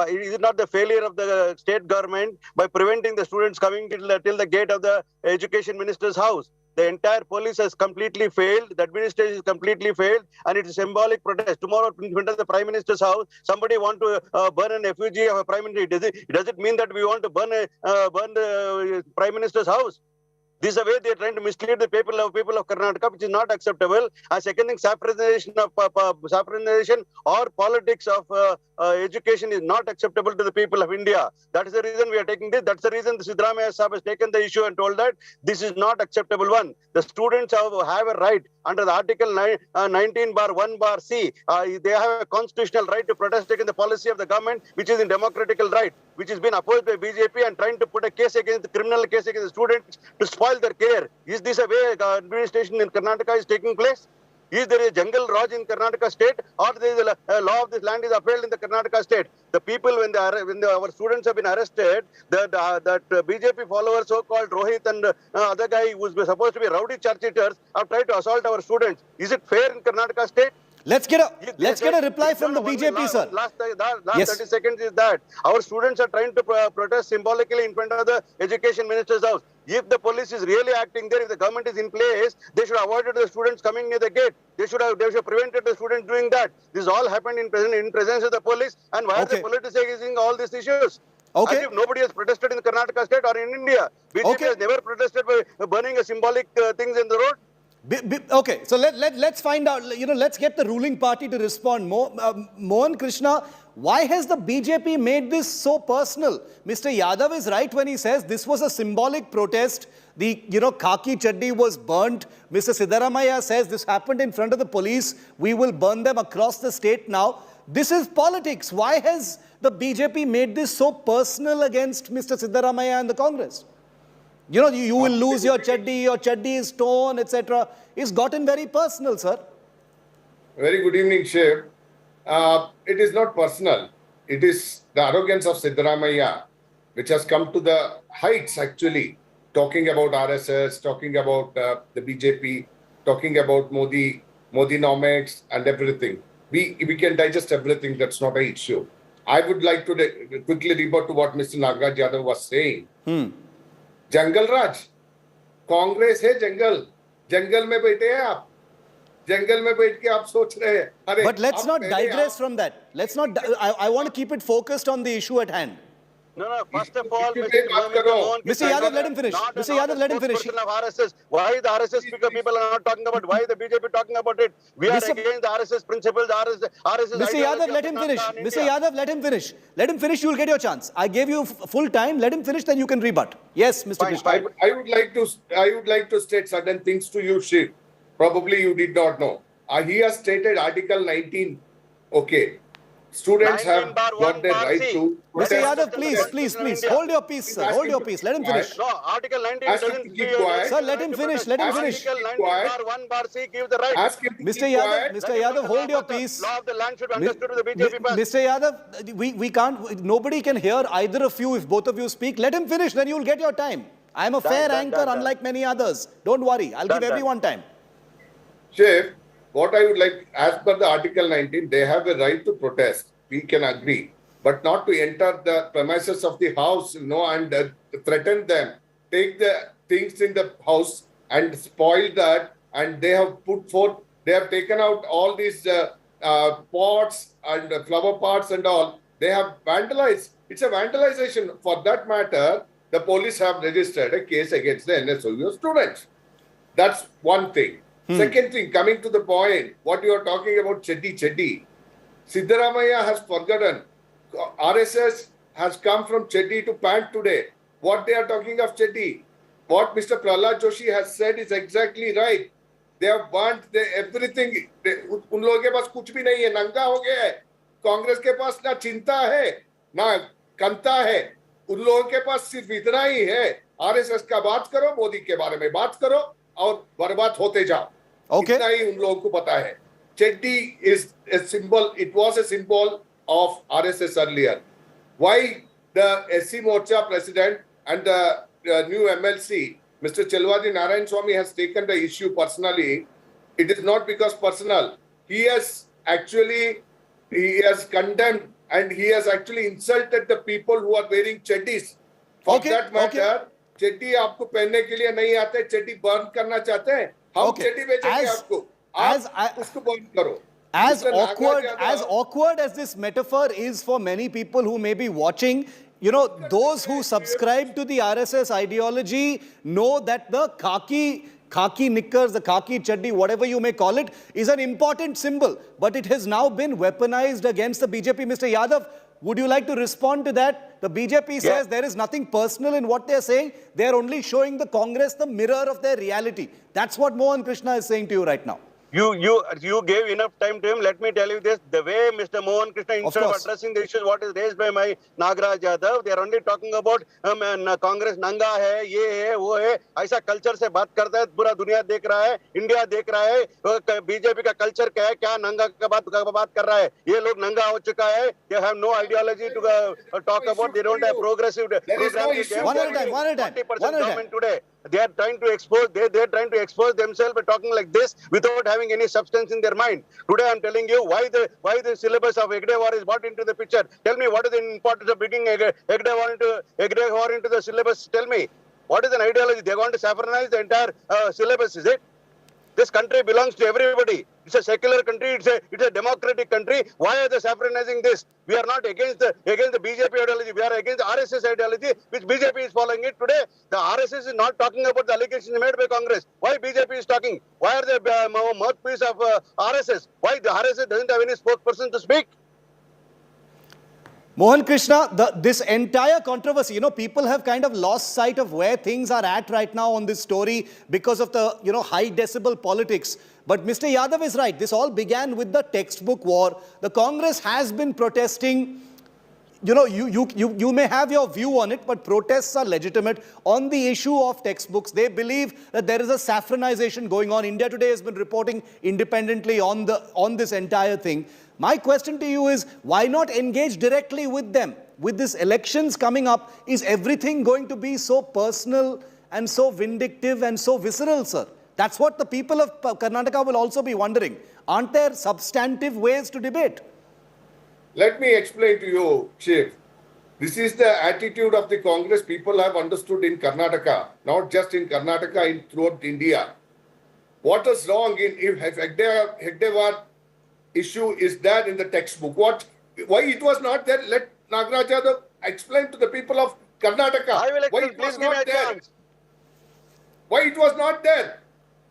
is it not the failure of the state government by preventing the students coming till the gate of the education minister's house? The entire police has completely failed. The administration has completely failed, and it's a symbolic protest. Tomorrow, in front of the Prime Minister's house, somebody want to burn an effigy of a Prime Minister. Does it mean that we want to burn the Prime Minister's house? This is the way they are trying to mislead the people of Karnataka, which is not acceptable. And second thing, saffronization or politics of education is not acceptable to the people of India. That is the reason we are taking this. That's the reason the Siddaramaiah Sahib has taken the issue and told that this is not acceptable. One, the students have a right under the Article 19(1)(c). They have a constitutional right to protest against the policy of the government, which is a democratical right, which has been opposed by BJP and trying to put a case against the criminal case against the students to spoil their career. Is this a way administration in Karnataka is taking place? Is there a jungle Raj in Karnataka state, or there is a law of this land is upheld in the Karnataka state? The people, when our students have been arrested, that BJP followers, so-called Rohit and other guy who was supposed to be rowdy church eaters, have tried to assault our students. Is it fair in Karnataka state? Let's get a reply from the BJP, sir. Last 30 seconds is that our students are trying to protest symbolically in front of the education minister's house. If the police is really acting there, if the government is in place, they should avoid the students coming near the gate. They should prevented the students doing that. This all happened in presence of the police. And why are they politicizing all these issues? As if nobody has protested in Karnataka state or in India. BJP has never protested by burning a symbolic things in the road. Okay, so let's find out, let's get the ruling party to respond. Mohan Krishna, why has the BJP made this so personal? Mr. Yadav is right when he says this was a symbolic protest. The, khaki chaddi was burnt. Mr. Siddaramaiah says this happened in front of the police. We will burn them across the state now. This is politics. Why has the BJP made this so personal against Mr. Siddaramaiah and the Congress? You will lose your chaddi is torn, etc. It's gotten very personal, sir. Very good evening, Shiv. It is not personal. It is the arrogance of Siddaramaiah, which has come to the heights, actually. talking about RSS, talking about the BJP, talking about Modi nomads and everything. We can digest everything. That's not an issue. I would like to quickly revert to what Mr. Nagaraj Yadav was saying. Jungle Raj, Congress है जंगल में बैठे हैं आप, जंगल में बैठ के आप सोच रहे हैं. अरे, but let's not digress from that. Let's not. I want to keep it focused on the issue at hand. No, first of all, Mr. Yadav, let him finish. Mr. Yadav, let him finish. RSS. Why the RSS speaker people are not talking about? Why the BJP talking about it? We are against the RSS principles. RSS. Mr. Yadav, let him finish. Mr. Yadav, let him finish. Let him finish. You will get your chance. I gave you full time. Let him finish. Then you can rebut. Yes, Mr. Krishna. I would like to state certain things to you, Shiv. Probably you did not know. He has stated Article 19. Okay. Students have got their right to. Mr. Yadav, please. Hold your peace, sir. Hold your peace. Let him finish. No, Article 19 doesn't give you. Sir, let him finish. Let him finish. Article 19(1)(c) give the right. Mr. Yadav, hold your peace. Law of the land should be understood with the BJP pass. Mr. Yadav, we can't. Nobody can hear either of you if both of you speak. Let him finish. Then you'll get your time. I am a fair anchor, unlike many others. Don't worry. I'll give everyone time. Shiv, what I would like, as per the Article 19, they have a right to protest. We can agree, but not to enter the premises of the house, and threaten them, take the things in the house and spoil that. And they have they have taken out all these pots and flower pots and all. They have vandalized. It's a vandalization. For that matter, the police have registered a case against the NSOU students. That's one thing. Second thing, coming to the point, what you are talking about, Chaddi. Siddaramaiah has forgotten. RSS has come from Chaddi to pant today. What they are talking of Chaddi, what Mr. Prahlad Joshi has said is exactly right. They have burnt everything. उन लोगों के पास कुछ भी नहीं है, नंगा हो गया है. कांग्रेस के पास ना चिंता है, ना कंता है. उन लोगों के पास सिर्फ इतना ही है. RSS का बात करो, मोदी के बारे में बात करो और बर्बाद होते जाओ. इतना ही उन लोगों को पता है. Chaddi is a symbol. It was a symbol of RSS earlier. Why the SC Morcha president and the new MLC, Mr. Chelwadi Narayan Swamy, has taken the issue personally? It is not because personal. He has condemned and he has actually insulted the people who are wearing chaddis. For that matter, चड्डी आपको पहनने के लिए नहीं आते, चड्डी burn करना चाहते हैं, हम चड्डी बेचेंगे आपको. As awkward as this metaphor is for many people who may be watching, those who subscribe to the RSS ideology know that the khaki knickers, the khaki chaddi, whatever you may call it, is an important symbol. But it has now been weaponized against the BJP. Mr. Yadav, would you like to respond to that? The BJP says there is nothing personal in what they're saying. They're only showing the Congress the mirror of their reality. That's what Mohan Krishna is saying to you right now. You gave enough time to him. Let me tell you this: the way Mr. Mohan Krishna, instead of addressing the issues what is raised by my Nagaraj Yadav, they are only talking about Congress nanga hai, ye hai, wo hai. ऐसा culture से बात करता है, पूरा दुनिया देख रहा है, इंडिया देख रहा है, बीजेपी का culture क्या है, क्या नंगा का बात कर रहा है. ये लोग नंगा हो चुका है. They have no ideology to talk about. They don't have progressive program. One at a time. 40% government today. They are trying to expose. They are trying to expose themselves by talking like this without having any substance in their mind. Today, I am telling you why the syllabus of Egde war is brought into the picture. Tell me what is the importance of bringing Egde war into the syllabus. Tell me what is an ideology? They are going to saffronize the entire syllabus. Is it? This country belongs to everybody. It's a secular country. It's a democratic country. Why are they saffronizing this? We are not against the BJP ideology. We are against the RSS ideology, which BJP is following it today. The RSS is not talking about the allegations made by Congress. Why BJP is talking? Why are they mouthpiece of RSS? Why the RSS doesn't have any spokesperson to speak? Mohan Krishna, this entire controversy, people have kind of lost sight of where things are at right now on this story because of the, high decibel politics. But Mr. Yadav is right. This all began with the textbook war. The Congress has been protesting. You may have your view on it, but protests are legitimate on the issue of textbooks. They believe that there is a saffronization going on. India Today has been reporting independently on this entire thing. My question to you is, why not engage directly with them? With this elections coming up, is everything going to be so personal and so vindictive and so visceral, sir? That's what the people of Karnataka will also be wondering. Aren't there substantive ways to debate? Let me explain to you, Shiv. This is the attitude of the Congress people have understood in Karnataka, not just in Karnataka, throughout India. What is wrong if Hegdewar issue is there in the textbook? Why it was not there? Let Nagaraj Yadav explain to the people of Karnataka. I will why explain. it was Please give me not a there. chance. Why it was not there?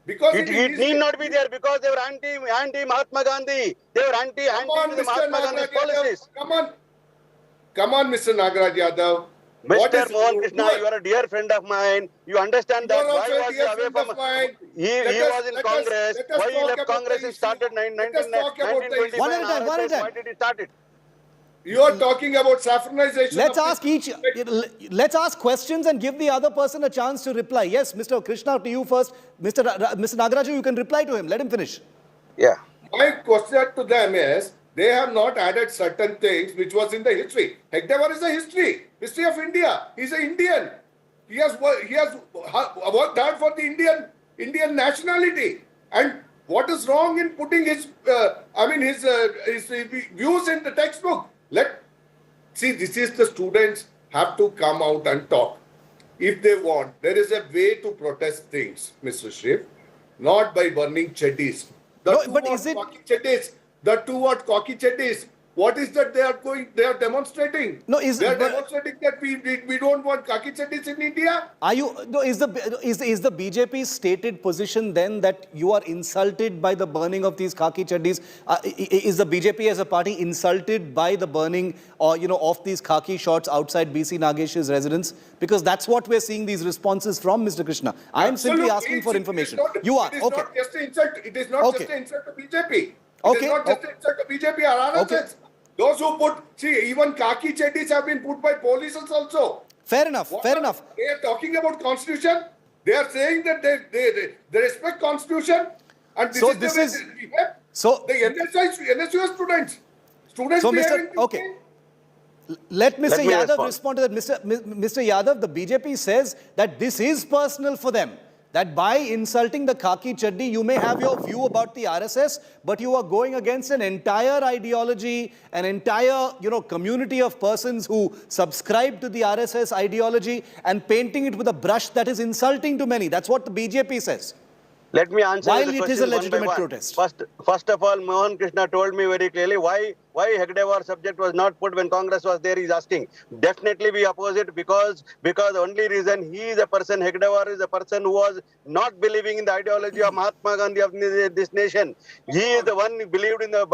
Because it need not be there because they were anti Mahatma Gandhi. They were anti the Mahatma Gandhi's policies. Come on, Mr. Nagaraj Yadav. Mr. Mohan Krishna, you are a dear friend of mine. You understand that why was he away from he was in Congress. Why he left Congress and started 1920? One at a time, one at a time. Why did he start it? You are talking about saffronization. Let's ask questions and give the other person a chance to reply. Yes, Mr. Krishna, to you first. Mr. Nagaraju, you can reply to him. Let him finish. Yeah. My question to them is, they have not added certain things which was in the history. Hegdewar is a history of India. He's an Indian. He has worked hard for the Indian nationality. And what is wrong in putting his views in the textbook? This is the students have to come out and talk. If they want, there is a way to protest things, Mr. Shiv, not by burning chaddis. The two cocky chaddis. What is that they are demonstrating? They are demonstrating that we don't want khaki chaddis in India. Is the BJP's stated position then that you are insulted by the burning of these khaki chaddis? Is the BJP as a party insulted by the burning of these khaki shorts outside BC Nagesh's residence? Because that's what we're seeing these responses from, Mr. Krishna. I am simply asking for information. You are. Okay. It is not just an insult to BJP. It is not just an insult to BJP or RSS. Okay. Those who even khaki chaddis have been put by police also. Fair enough, fair enough. They are talking about constitution. They are saying that they respect constitution. And the NSU students. Let Mr. Yadav respond to that. Mr. Yadav, the BJP says that this is personal for them. That by insulting the khaki chaddi, you may have your view about the RSS, but you are going against an entire ideology, an entire community of persons who subscribe to the RSS ideology and painting it with a brush that is insulting to many. That's what the BJP says. Let me answer While the it question is a one by legitimate one. protest. First of all, Mohan Krishna told me very clearly why Hegdewar subject was not put when Congress was there. He's asking. Definitely we oppose it because the only reason he is a person, Hegdewar is a person who was not believing in the ideology of Mahatma Gandhi of this nation. He is the one who believed in the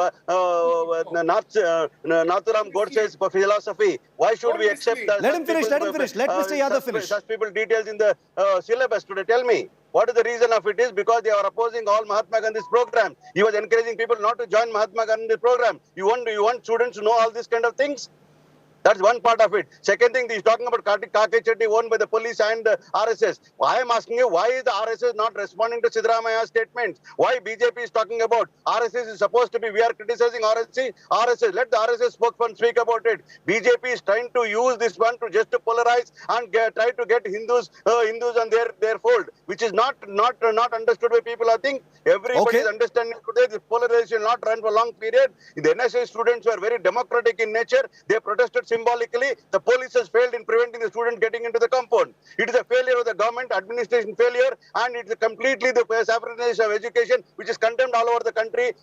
Nathuram Godse's philosophy. Why should we accept that? Let him finish. Let Mr. Yadav finish. Such people details in the syllabus today. Tell me. What is the reason of it is because they are opposing all Mahatma Gandhi's program. He was encouraging people not to join Mahatma Gandhi's program. You want students to know all these kind of things? That's one part of it. Second thing, he's talking about khaki chaddi owned by the police and RSS. I am asking you, why is the RSS not responding to Siddaramaya's statements? Why BJP is talking about RSS is supposed to be, we are criticizing RSS. Let the RSS spokesman speak about it. BJP is trying to use this one to just to polarize and try to get Hindus on their fold, which is not understood by people. I think everybody is understanding today this polarization will not run for a long period. The NSA students were very democratic in nature. They protested symbolically. The police has failed in preventing the student getting into the compound. It is a failure of the government, administration failure, and it is completely the saffronization of education, which is condemned all over the country.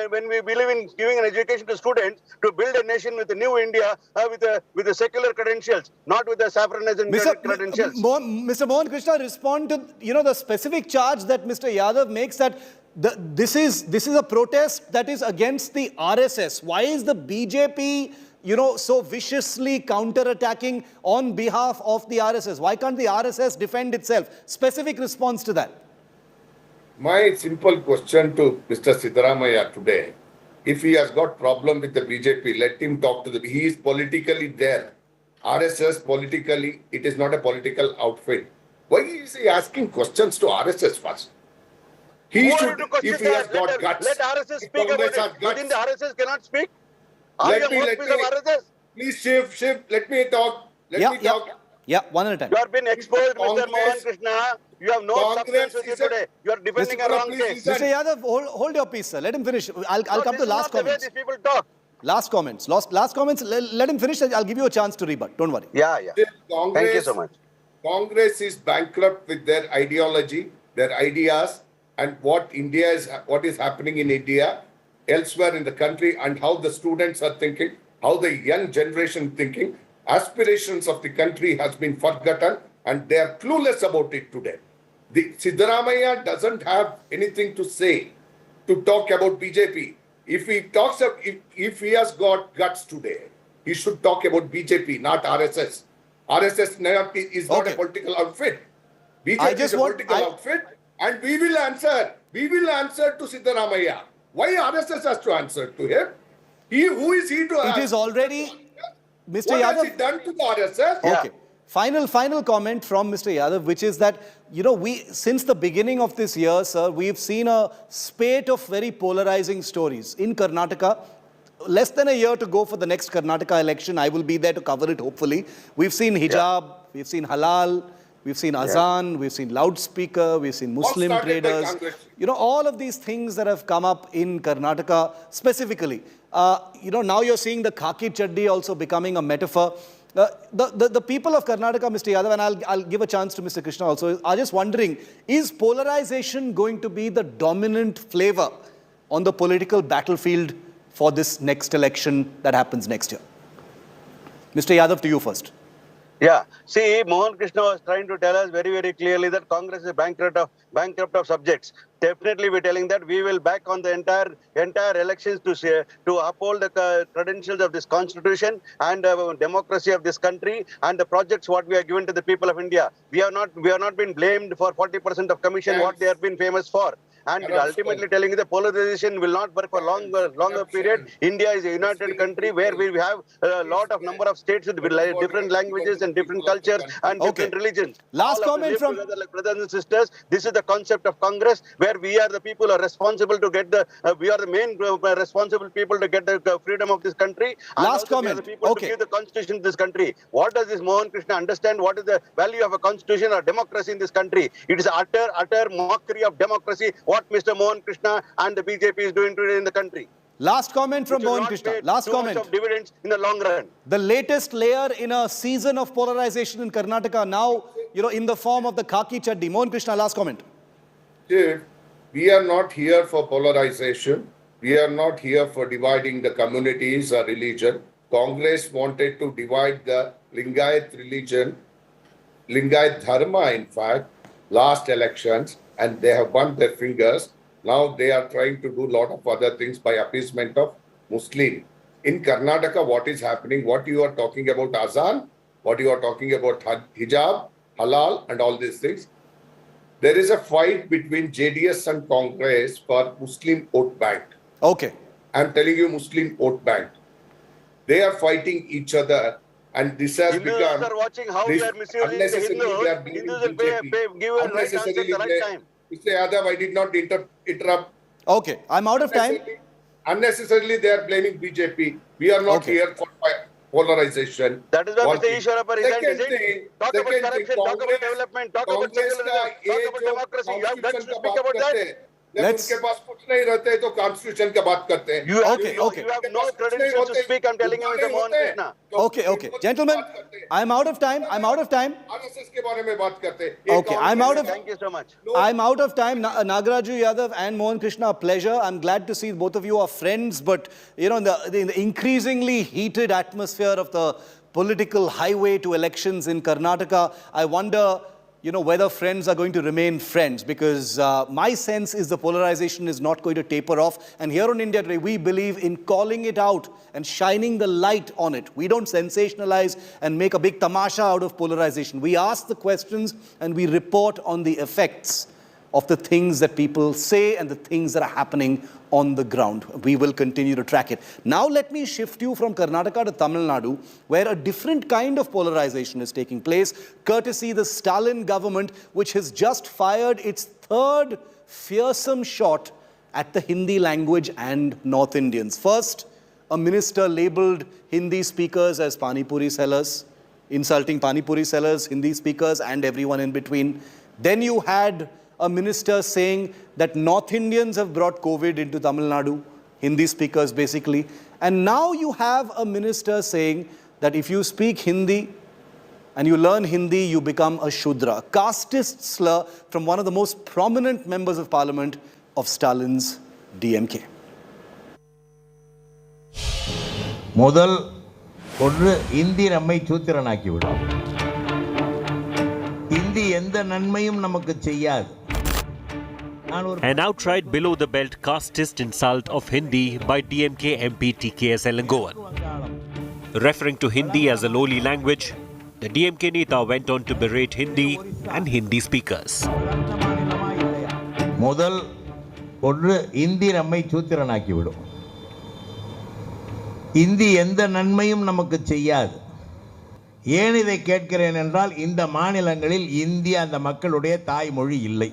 When we believe in giving an education to students to build a nation with a new India with the secular credentials, not with the saffronization credentials. Mr. Mohan Krishna, respond to the specific charge that Mr. Yadav makes that this is a protest that is against the RSS. Why is the BJP so viciously counter-attacking on behalf of the RSS? Why can't the RSS defend itself? Specific response to that. My simple question to Mr. Siddaramaiah today, if he has got problem with the BJP, let him talk to he is politically there. RSS politically, it is not a political outfit. Why is he asking questions to RSS first? He should, if he has got guts. Let RSS speak about it. Within the RSS cannot speak? Please, Shiv, let me talk. Let me talk. Yeah, one at a time. You have been exposed, Mr. Congress- Mohan Krishna. You have no Congress substance with you is a- today. You are defending a wrong case. Mr. Yadav, hold your peace, sir. Let him finish. I'll come to this is last not the way comments. these people talk. Last comments. Last comments. Let him finish. I'll give you a chance to rebut. Don't worry. Yeah. Congress, Thank you so much. Congress is bankrupt with their ideology, their ideas, and what is happening in India, elsewhere in the country, and how the students are thinking, how the young generation thinking. Aspirations of the country has been forgotten, and they are clueless about it today. The Siddaramaiah doesn't have anything to say to talk about BJP. If he talks, if he has got guts today, he should talk about BJP, not RSS. RSS is not a political outfit. BJP is a political outfit, and we will answer. We will answer to Siddaramaiah. Why RSS has to answer to him? Who is he to ask? It is already, Mr. What Yadav. has he done to the RSS? Okay. Final comment from Mr. Yadav, which is that, since the beginning of this year, sir, we've seen a spate of very polarizing stories. In Karnataka, less than a year to go for the next Karnataka election. I will be there to cover it, hopefully. We've seen hijab, we've seen halal, we've seen azan, we've seen loudspeaker, we've seen Muslim traders. All of these things that have come up in Karnataka specifically. Now you're seeing the khaki chaddi also becoming a metaphor. The people of Karnataka, Mr. Yadav, and I'll give a chance to Mr. Krishna also, are just wondering, is polarization going to be the dominant flavor on the political battlefield for this next election that happens next year? Mr. Yadav, to you first. Yeah. See, Mohan Krishna was trying to tell us very, very clearly that Congress is bankrupt of subjects. Definitely, we're telling that we will back on the entire elections to uphold the credentials of this constitution and democracy of this country and the projects what we are given to the people of India. We have not been blamed for 40% of commission what they have been famous for. And ultimately telling you the polarization will not work for longer period. India is a united country where we have a lot of number of states with different languages and different cultures and different religions. Last comment from like brothers and sisters. This is the concept of Congress, where we are the people who are responsible to get we are the main responsible people to get the freedom of this country. Last comment. We are the people to give the constitution to this country. What does this Mohan Krishna understand? What is the value of a constitution or democracy in this country? It is utter mockery of democracy. What Mr. Mohan Krishna and the BJP is doing today in the country. Last comment from Mohan Krishna. Last comment. Of dividends in the long run. The latest layer in a season of polarization in Karnataka now, in the form of the khaki chaddi. Mohan Krishna, last comment. Dude, we are not here for polarization. We are not here for dividing the communities or religion. Congress wanted to divide the Lingayat religion, Lingayat Dharma, in fact, last elections, and they have burnt their fingers. Now they are trying to do a lot of other things by appeasement of Muslim. In Karnataka, what is happening, what you are talking about azan, what you are talking about hijab, halal, and all these things, there is a fight between JDS and Congress for Muslim vote bank. Okay. I'm telling you, Muslim vote bank. They are fighting each other, and this has become... are watching how we are misusing the Hindus will give a right answer at the right time. Mr. Yadav, I did not interrupt. Okay, I'm out of time. Unnecessarily, they are blaming BJP. We are not here for polarization. That is why Mr. Ishwarappa resigned, is it? Talk about corruption, talk about development, talk about secularism, talk about democracy. You have guts to speak about that. उनके पास कुछ नहीं रहते तो constitution की बात करते हैं. You have no credentials to speak. I'm telling you, Mr. Mohan Krishna. Okay. Gentlemen, I'm out of time. RSS के बारे में बात करते हैं. Okay, I'm out of... Thank you so much. I'm out of time. Nagaraju Yadav and Mohan Krishna, a pleasure. I'm glad to see both of you are friends, but, in the increasingly heated atmosphere of the political highway to elections in Karnataka, I wonder... whether friends are going to remain friends, because my sense is the polarization is not going to taper off. And here on India Today, we believe in calling it out and shining the light on it. We don't sensationalize and make a big tamasha out of polarization. We ask the questions and we report on the effects of the things that people say and the things that are happening on the ground. We will continue to track it. Now let me shift you from Karnataka to Tamil Nadu, where a different kind of polarization is taking place, courtesy the Stalin government, which has just fired its third fearsome shot at the Hindi language and North Indians. First, a minister labelled Hindi speakers as Pani Puri sellers. insulting Pani Puri sellers, Hindi speakers and everyone in between. Then you had a minister saying that North Indians have brought COVID into Tamil Nadu, Hindi speakers basically. And now you have a minister saying that if you speak Hindi and you learn Hindi, you become a Shudra. Casteist slur from one of the most prominent members of parliament of Stalin's DMK. முதல் ஒன்று இந்தி நம்மை சூத்திரனாக்கிவிடும். இந்தி எந்த நன்மையும் நமக்கு செய்யாது. An outright below-the-belt casteist insult of Hindi by DMK MP TKS Elangovan. Referring to Hindi as a lowly language, the DMK Neta went on to berate Hindi and Hindi speakers. முதல் ஒன்று இந்தி நம்மை சூத்திரனாக்கிவிடும். இந்தி எந்த நன்மையும் நமக்கு செய்யாது. ஏன் இதை கேட்கிறேன் என்றால் இந்த மாநிலங்களில் இந்தி அந்த மக்களுடைய தாய்மொழி இல்லை.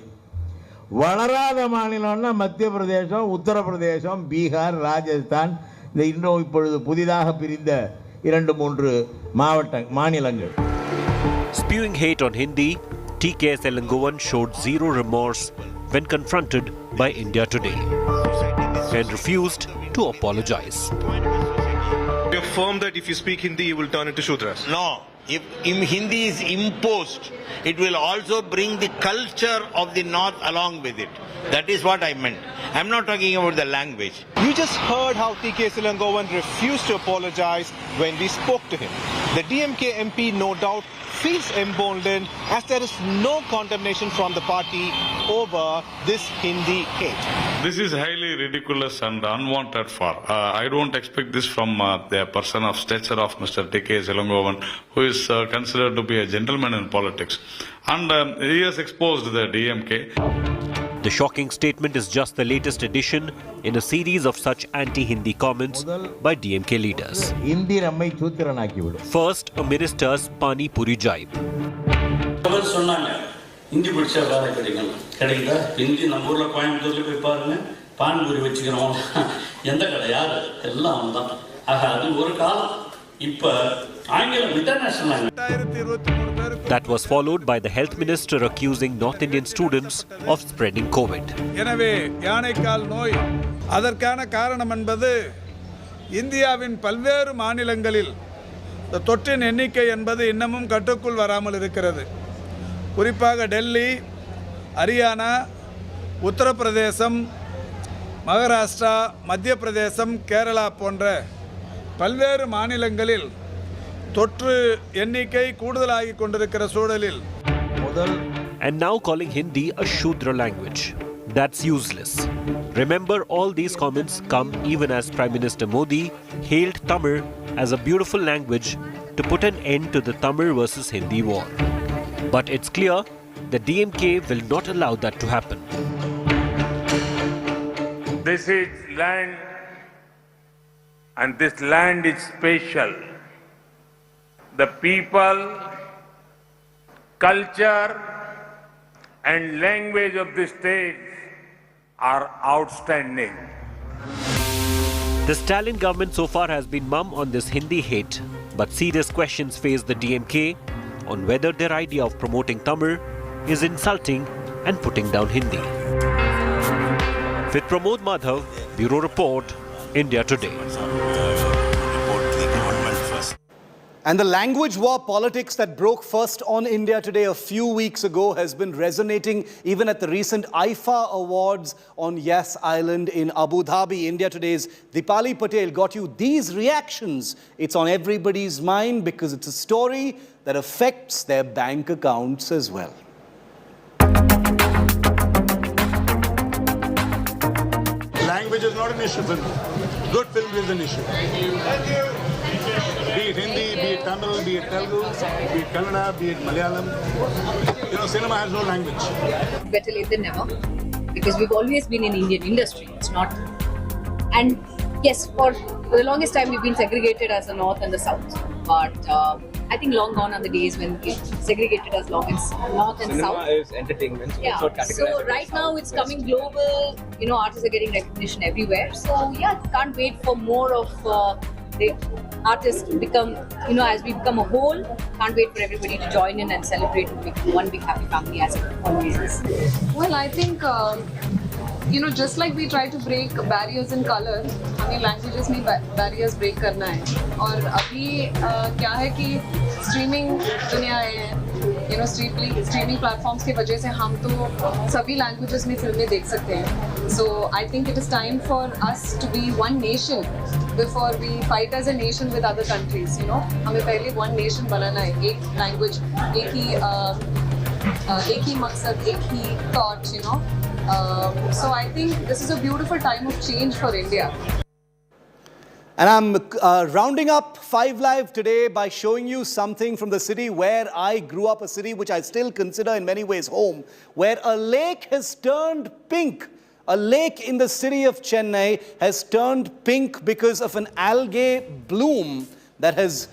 வளராத மாநிலம்னா மத்திய பிரதேசம், உத்தரப்பிரதேசம், பீகார், ராஜஸ்தான், இந்த இன்னும் இப்பொழுது புதிதாக பிரிந்த 2-3 மாநிலங்கள். Spewing hate on Hindi, TKS Elangovan showed zero remorse when confronted by India Today and refused to apologize. You affirm that if you speak Hindi, you will turn into Shudras? No. If Hindi is imposed, it will also bring the culture of the North along with it. That is what I meant. I'm not talking about the language. You just heard how TK Silangovan refused to apologize when we spoke to him. The DMK MP, no doubt, feels emboldened as there is no condemnation from the party over this Hindi hate. This is highly ridiculous and unwanted for. I don't expect this from the person of stature of Mr. TK Silangovan, who is considered to be a gentleman in politics. And he has exposed the DMK. The shocking statement is just the latest addition in a series of such anti-Hindi comments by DMK leaders. First, a minister's Pani Puri jibe. Hindi படிச்சா வேலை கிடைக்குதா? இந்தி நம்ம ஊரில் கோயம்புத்தூர்ல போய் பாருங்க, பான்பூரி வச்சுக்கிறோம். எந்த கடை யாரு? எல்லாம் அவன் தான். ஆக அது ஒரு காலம். இப்ப ஆங்கிலம் international. That was followed by the health minister accusing North Indian students of spreading COVID. எனவே யானைக்கால் நோய் அதற்கான காரணம் என்பது இந்தியாவின் பல்வேறு மாநிலங்களில் தொற்றின் எண்ணிக்கை என்பது இன்னமும் கட்டுக்குள் வராமல் இருக்கிறது. குறிப்பாக டெல்லி, ஹரியானா, உத்தரப்பிரதேசம், மகாராஷ்டிரா, மத்திய பிரதேசம், கேரளா போன்ற பல்வேறு மாநிலங்களில் தொற்று எண்ணிக்கை கூடுதலாகி கொண்டிருக்கிற சூழலில் And now calling Hindi a Shudra language. That's useless. Remember, all these comments come even as Prime Minister Modi hailed Tamil as a beautiful language to put an end to the Tamil versus Hindi war. But it's clear that DMK will not allow that to happen. This is land, and this land is special. The people, culture, and language of this state are outstanding. The Stalin government so far has been mum on this Hindi hate, but serious questions face the DMK on whether their idea of promoting Tamil is insulting and putting down Hindi. With Pramod Madhav, Bureau Report, India Today. And the language war politics that broke first on India Today a few weeks ago has been resonating even at the recent IFA Awards on Yas Island in Abu Dhabi. India Today's Dipali Patel got you these reactions. It's on everybody's mind because it's a story that affects their bank accounts as well. Language is not an issue for me. Good film is an issue. Be it Hindi, be it Tamil, be it Telugu, be it Kannada, be it Malayalam. Cinema has no language. Better late than never, because we've always been in Indian industry. It's not, and yes, for the longest time we've been segregated as the North and the South. But I think long gone are the days when we segregated as North and South. Cinema is entertainment. So yeah. So right now it's coming global. Artists are getting recognition everywhere. So yeah, can't wait for more of the artists become, as we become a whole, can't wait for everybody to join in and celebrate and become one big happy family as it always is. Well, I think, just like we try to break barriers in color, हमें languages में barriers break करना है. और अभी क्या है कि streaming दुनिया है, streaming platforms की वजह से हम तो सभी languages में फिल्में देख सकते हैं. So I think it is time for us to be one nation before we fight as a nation with other countries. हमें पहले one nation बनाना है, एक language, एक ही मकसद, एक ही thought. So I think this is a beautiful time of change for India. And I'm rounding up 5 Live today by showing you something from the city where I grew up, a city which I still consider in many ways home, where a lake has turned pink. A lake in the city of Chennai has turned pink because of an algae bloom that has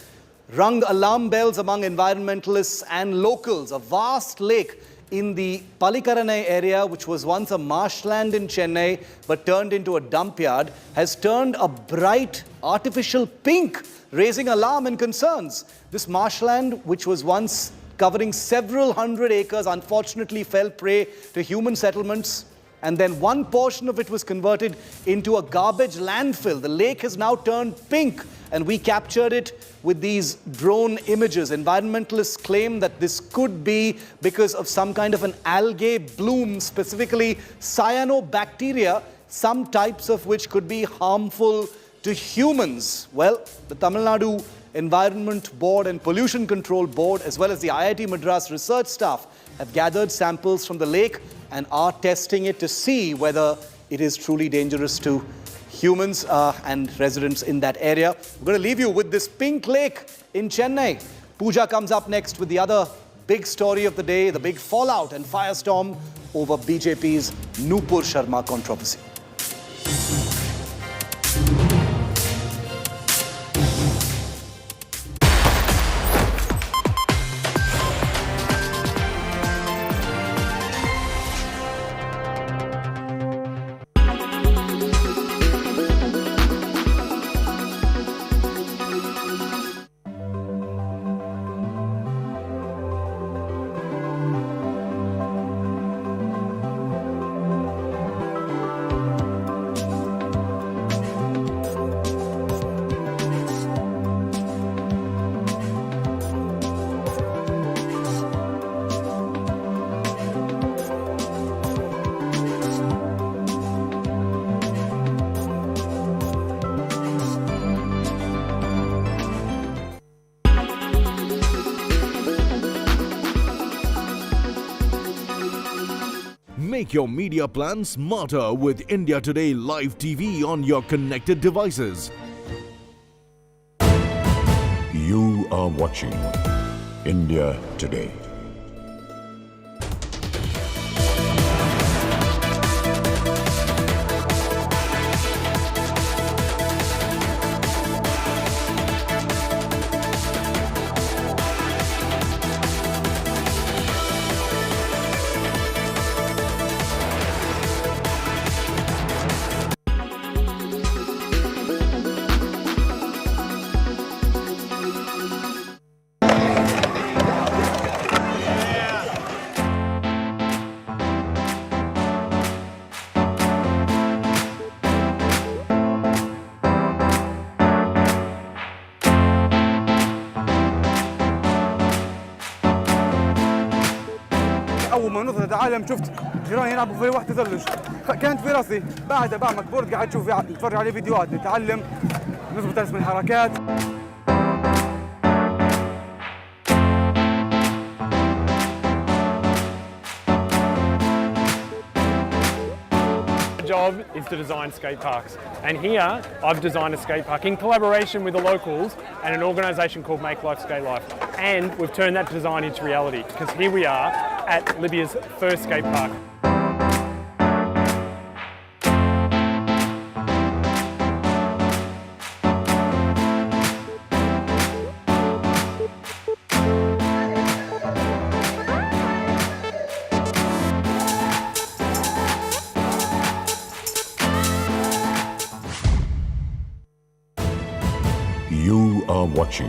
rung alarm bells among environmentalists and locals. A vast lake in the Pallikaranai area, which was once a marshland in Chennai but turned into a dump yard, has turned a bright artificial pink, raising alarm and concerns. This marshland, which was once covering several hundred acres, unfortunately fell prey to human settlements, and then one portion of it was converted into a garbage landfill. The lake has now turned pink, and we captured it with these drone images. Environmentalists claim that this could be because of some kind of an algae bloom, specifically cyanobacteria, some types of which could be harmful to humans. Well, the Tamil Nadu Environment Board and Pollution Control Board, as well as the IIT Madras research staff, have gathered samples from the lake and are testing it to see whether it is truly dangerous to humans and residents in that area. We're going to leave you with this pink lake in Chennai. Pooja comes up next with the other big story of the day, the big fallout and firestorm over BJP's Nupur Sharma controversy. Make your media plan smarter with India Today Live TV on your connected devices. You are watching India Today. اول ما نزلت العالم شفت جيراني يلعبوا في واحد تزلج كانت في راسي بعدها بعمل بورد قاعد اشوف اتفرج عليه فيديوهات نتعلم نظبط رسم الحركات. Job is to design skate parks, and here I've designed a skate park in collaboration with the locals and an organisation called Make Life Skate Life, and we've turned that design into reality because here we are at Libya's first skate park. are watching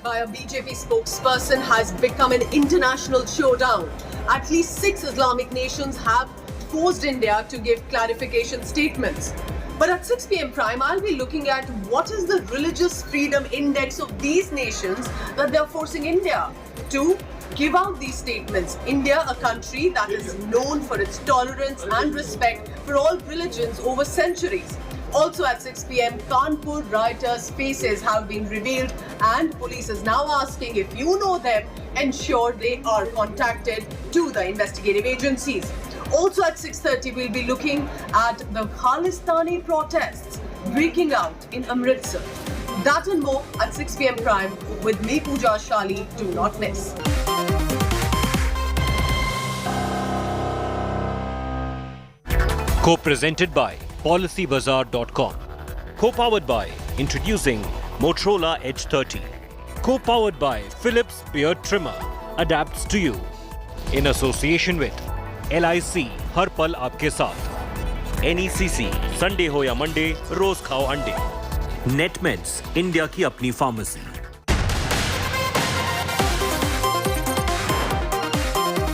by a BJP spokesperson has become an international showdown. At least 6 Islamic nations have forced India to give clarification statements. But at 6 p.m. prime, I'll be looking at what is the religious freedom index of these nations that they're forcing India to give out these statements. India, a country that is known for its tolerance and respect for all religions over centuries. Also at 6 p.m, Kanpur rioters' faces have been revealed and police is now asking if you know them, ensure they are contacted to the investigative agencies. Also at 6:30, we'll be looking at the Khalistani protests breaking out in Amritsar. That and more at 6 p.m. prime with me, Pooja Shali. Do not miss. Co-presented by PolicyBazaar.com. Co-powered by introducing Motorola Edge 30. Co-powered by Philips Beard Trimmer. Adapts to you. In association with LIC हर पल आपके साथ. NECC Sunday हो या Monday रोज खाओ अंडे. Netmeds India की अपनी pharmacy.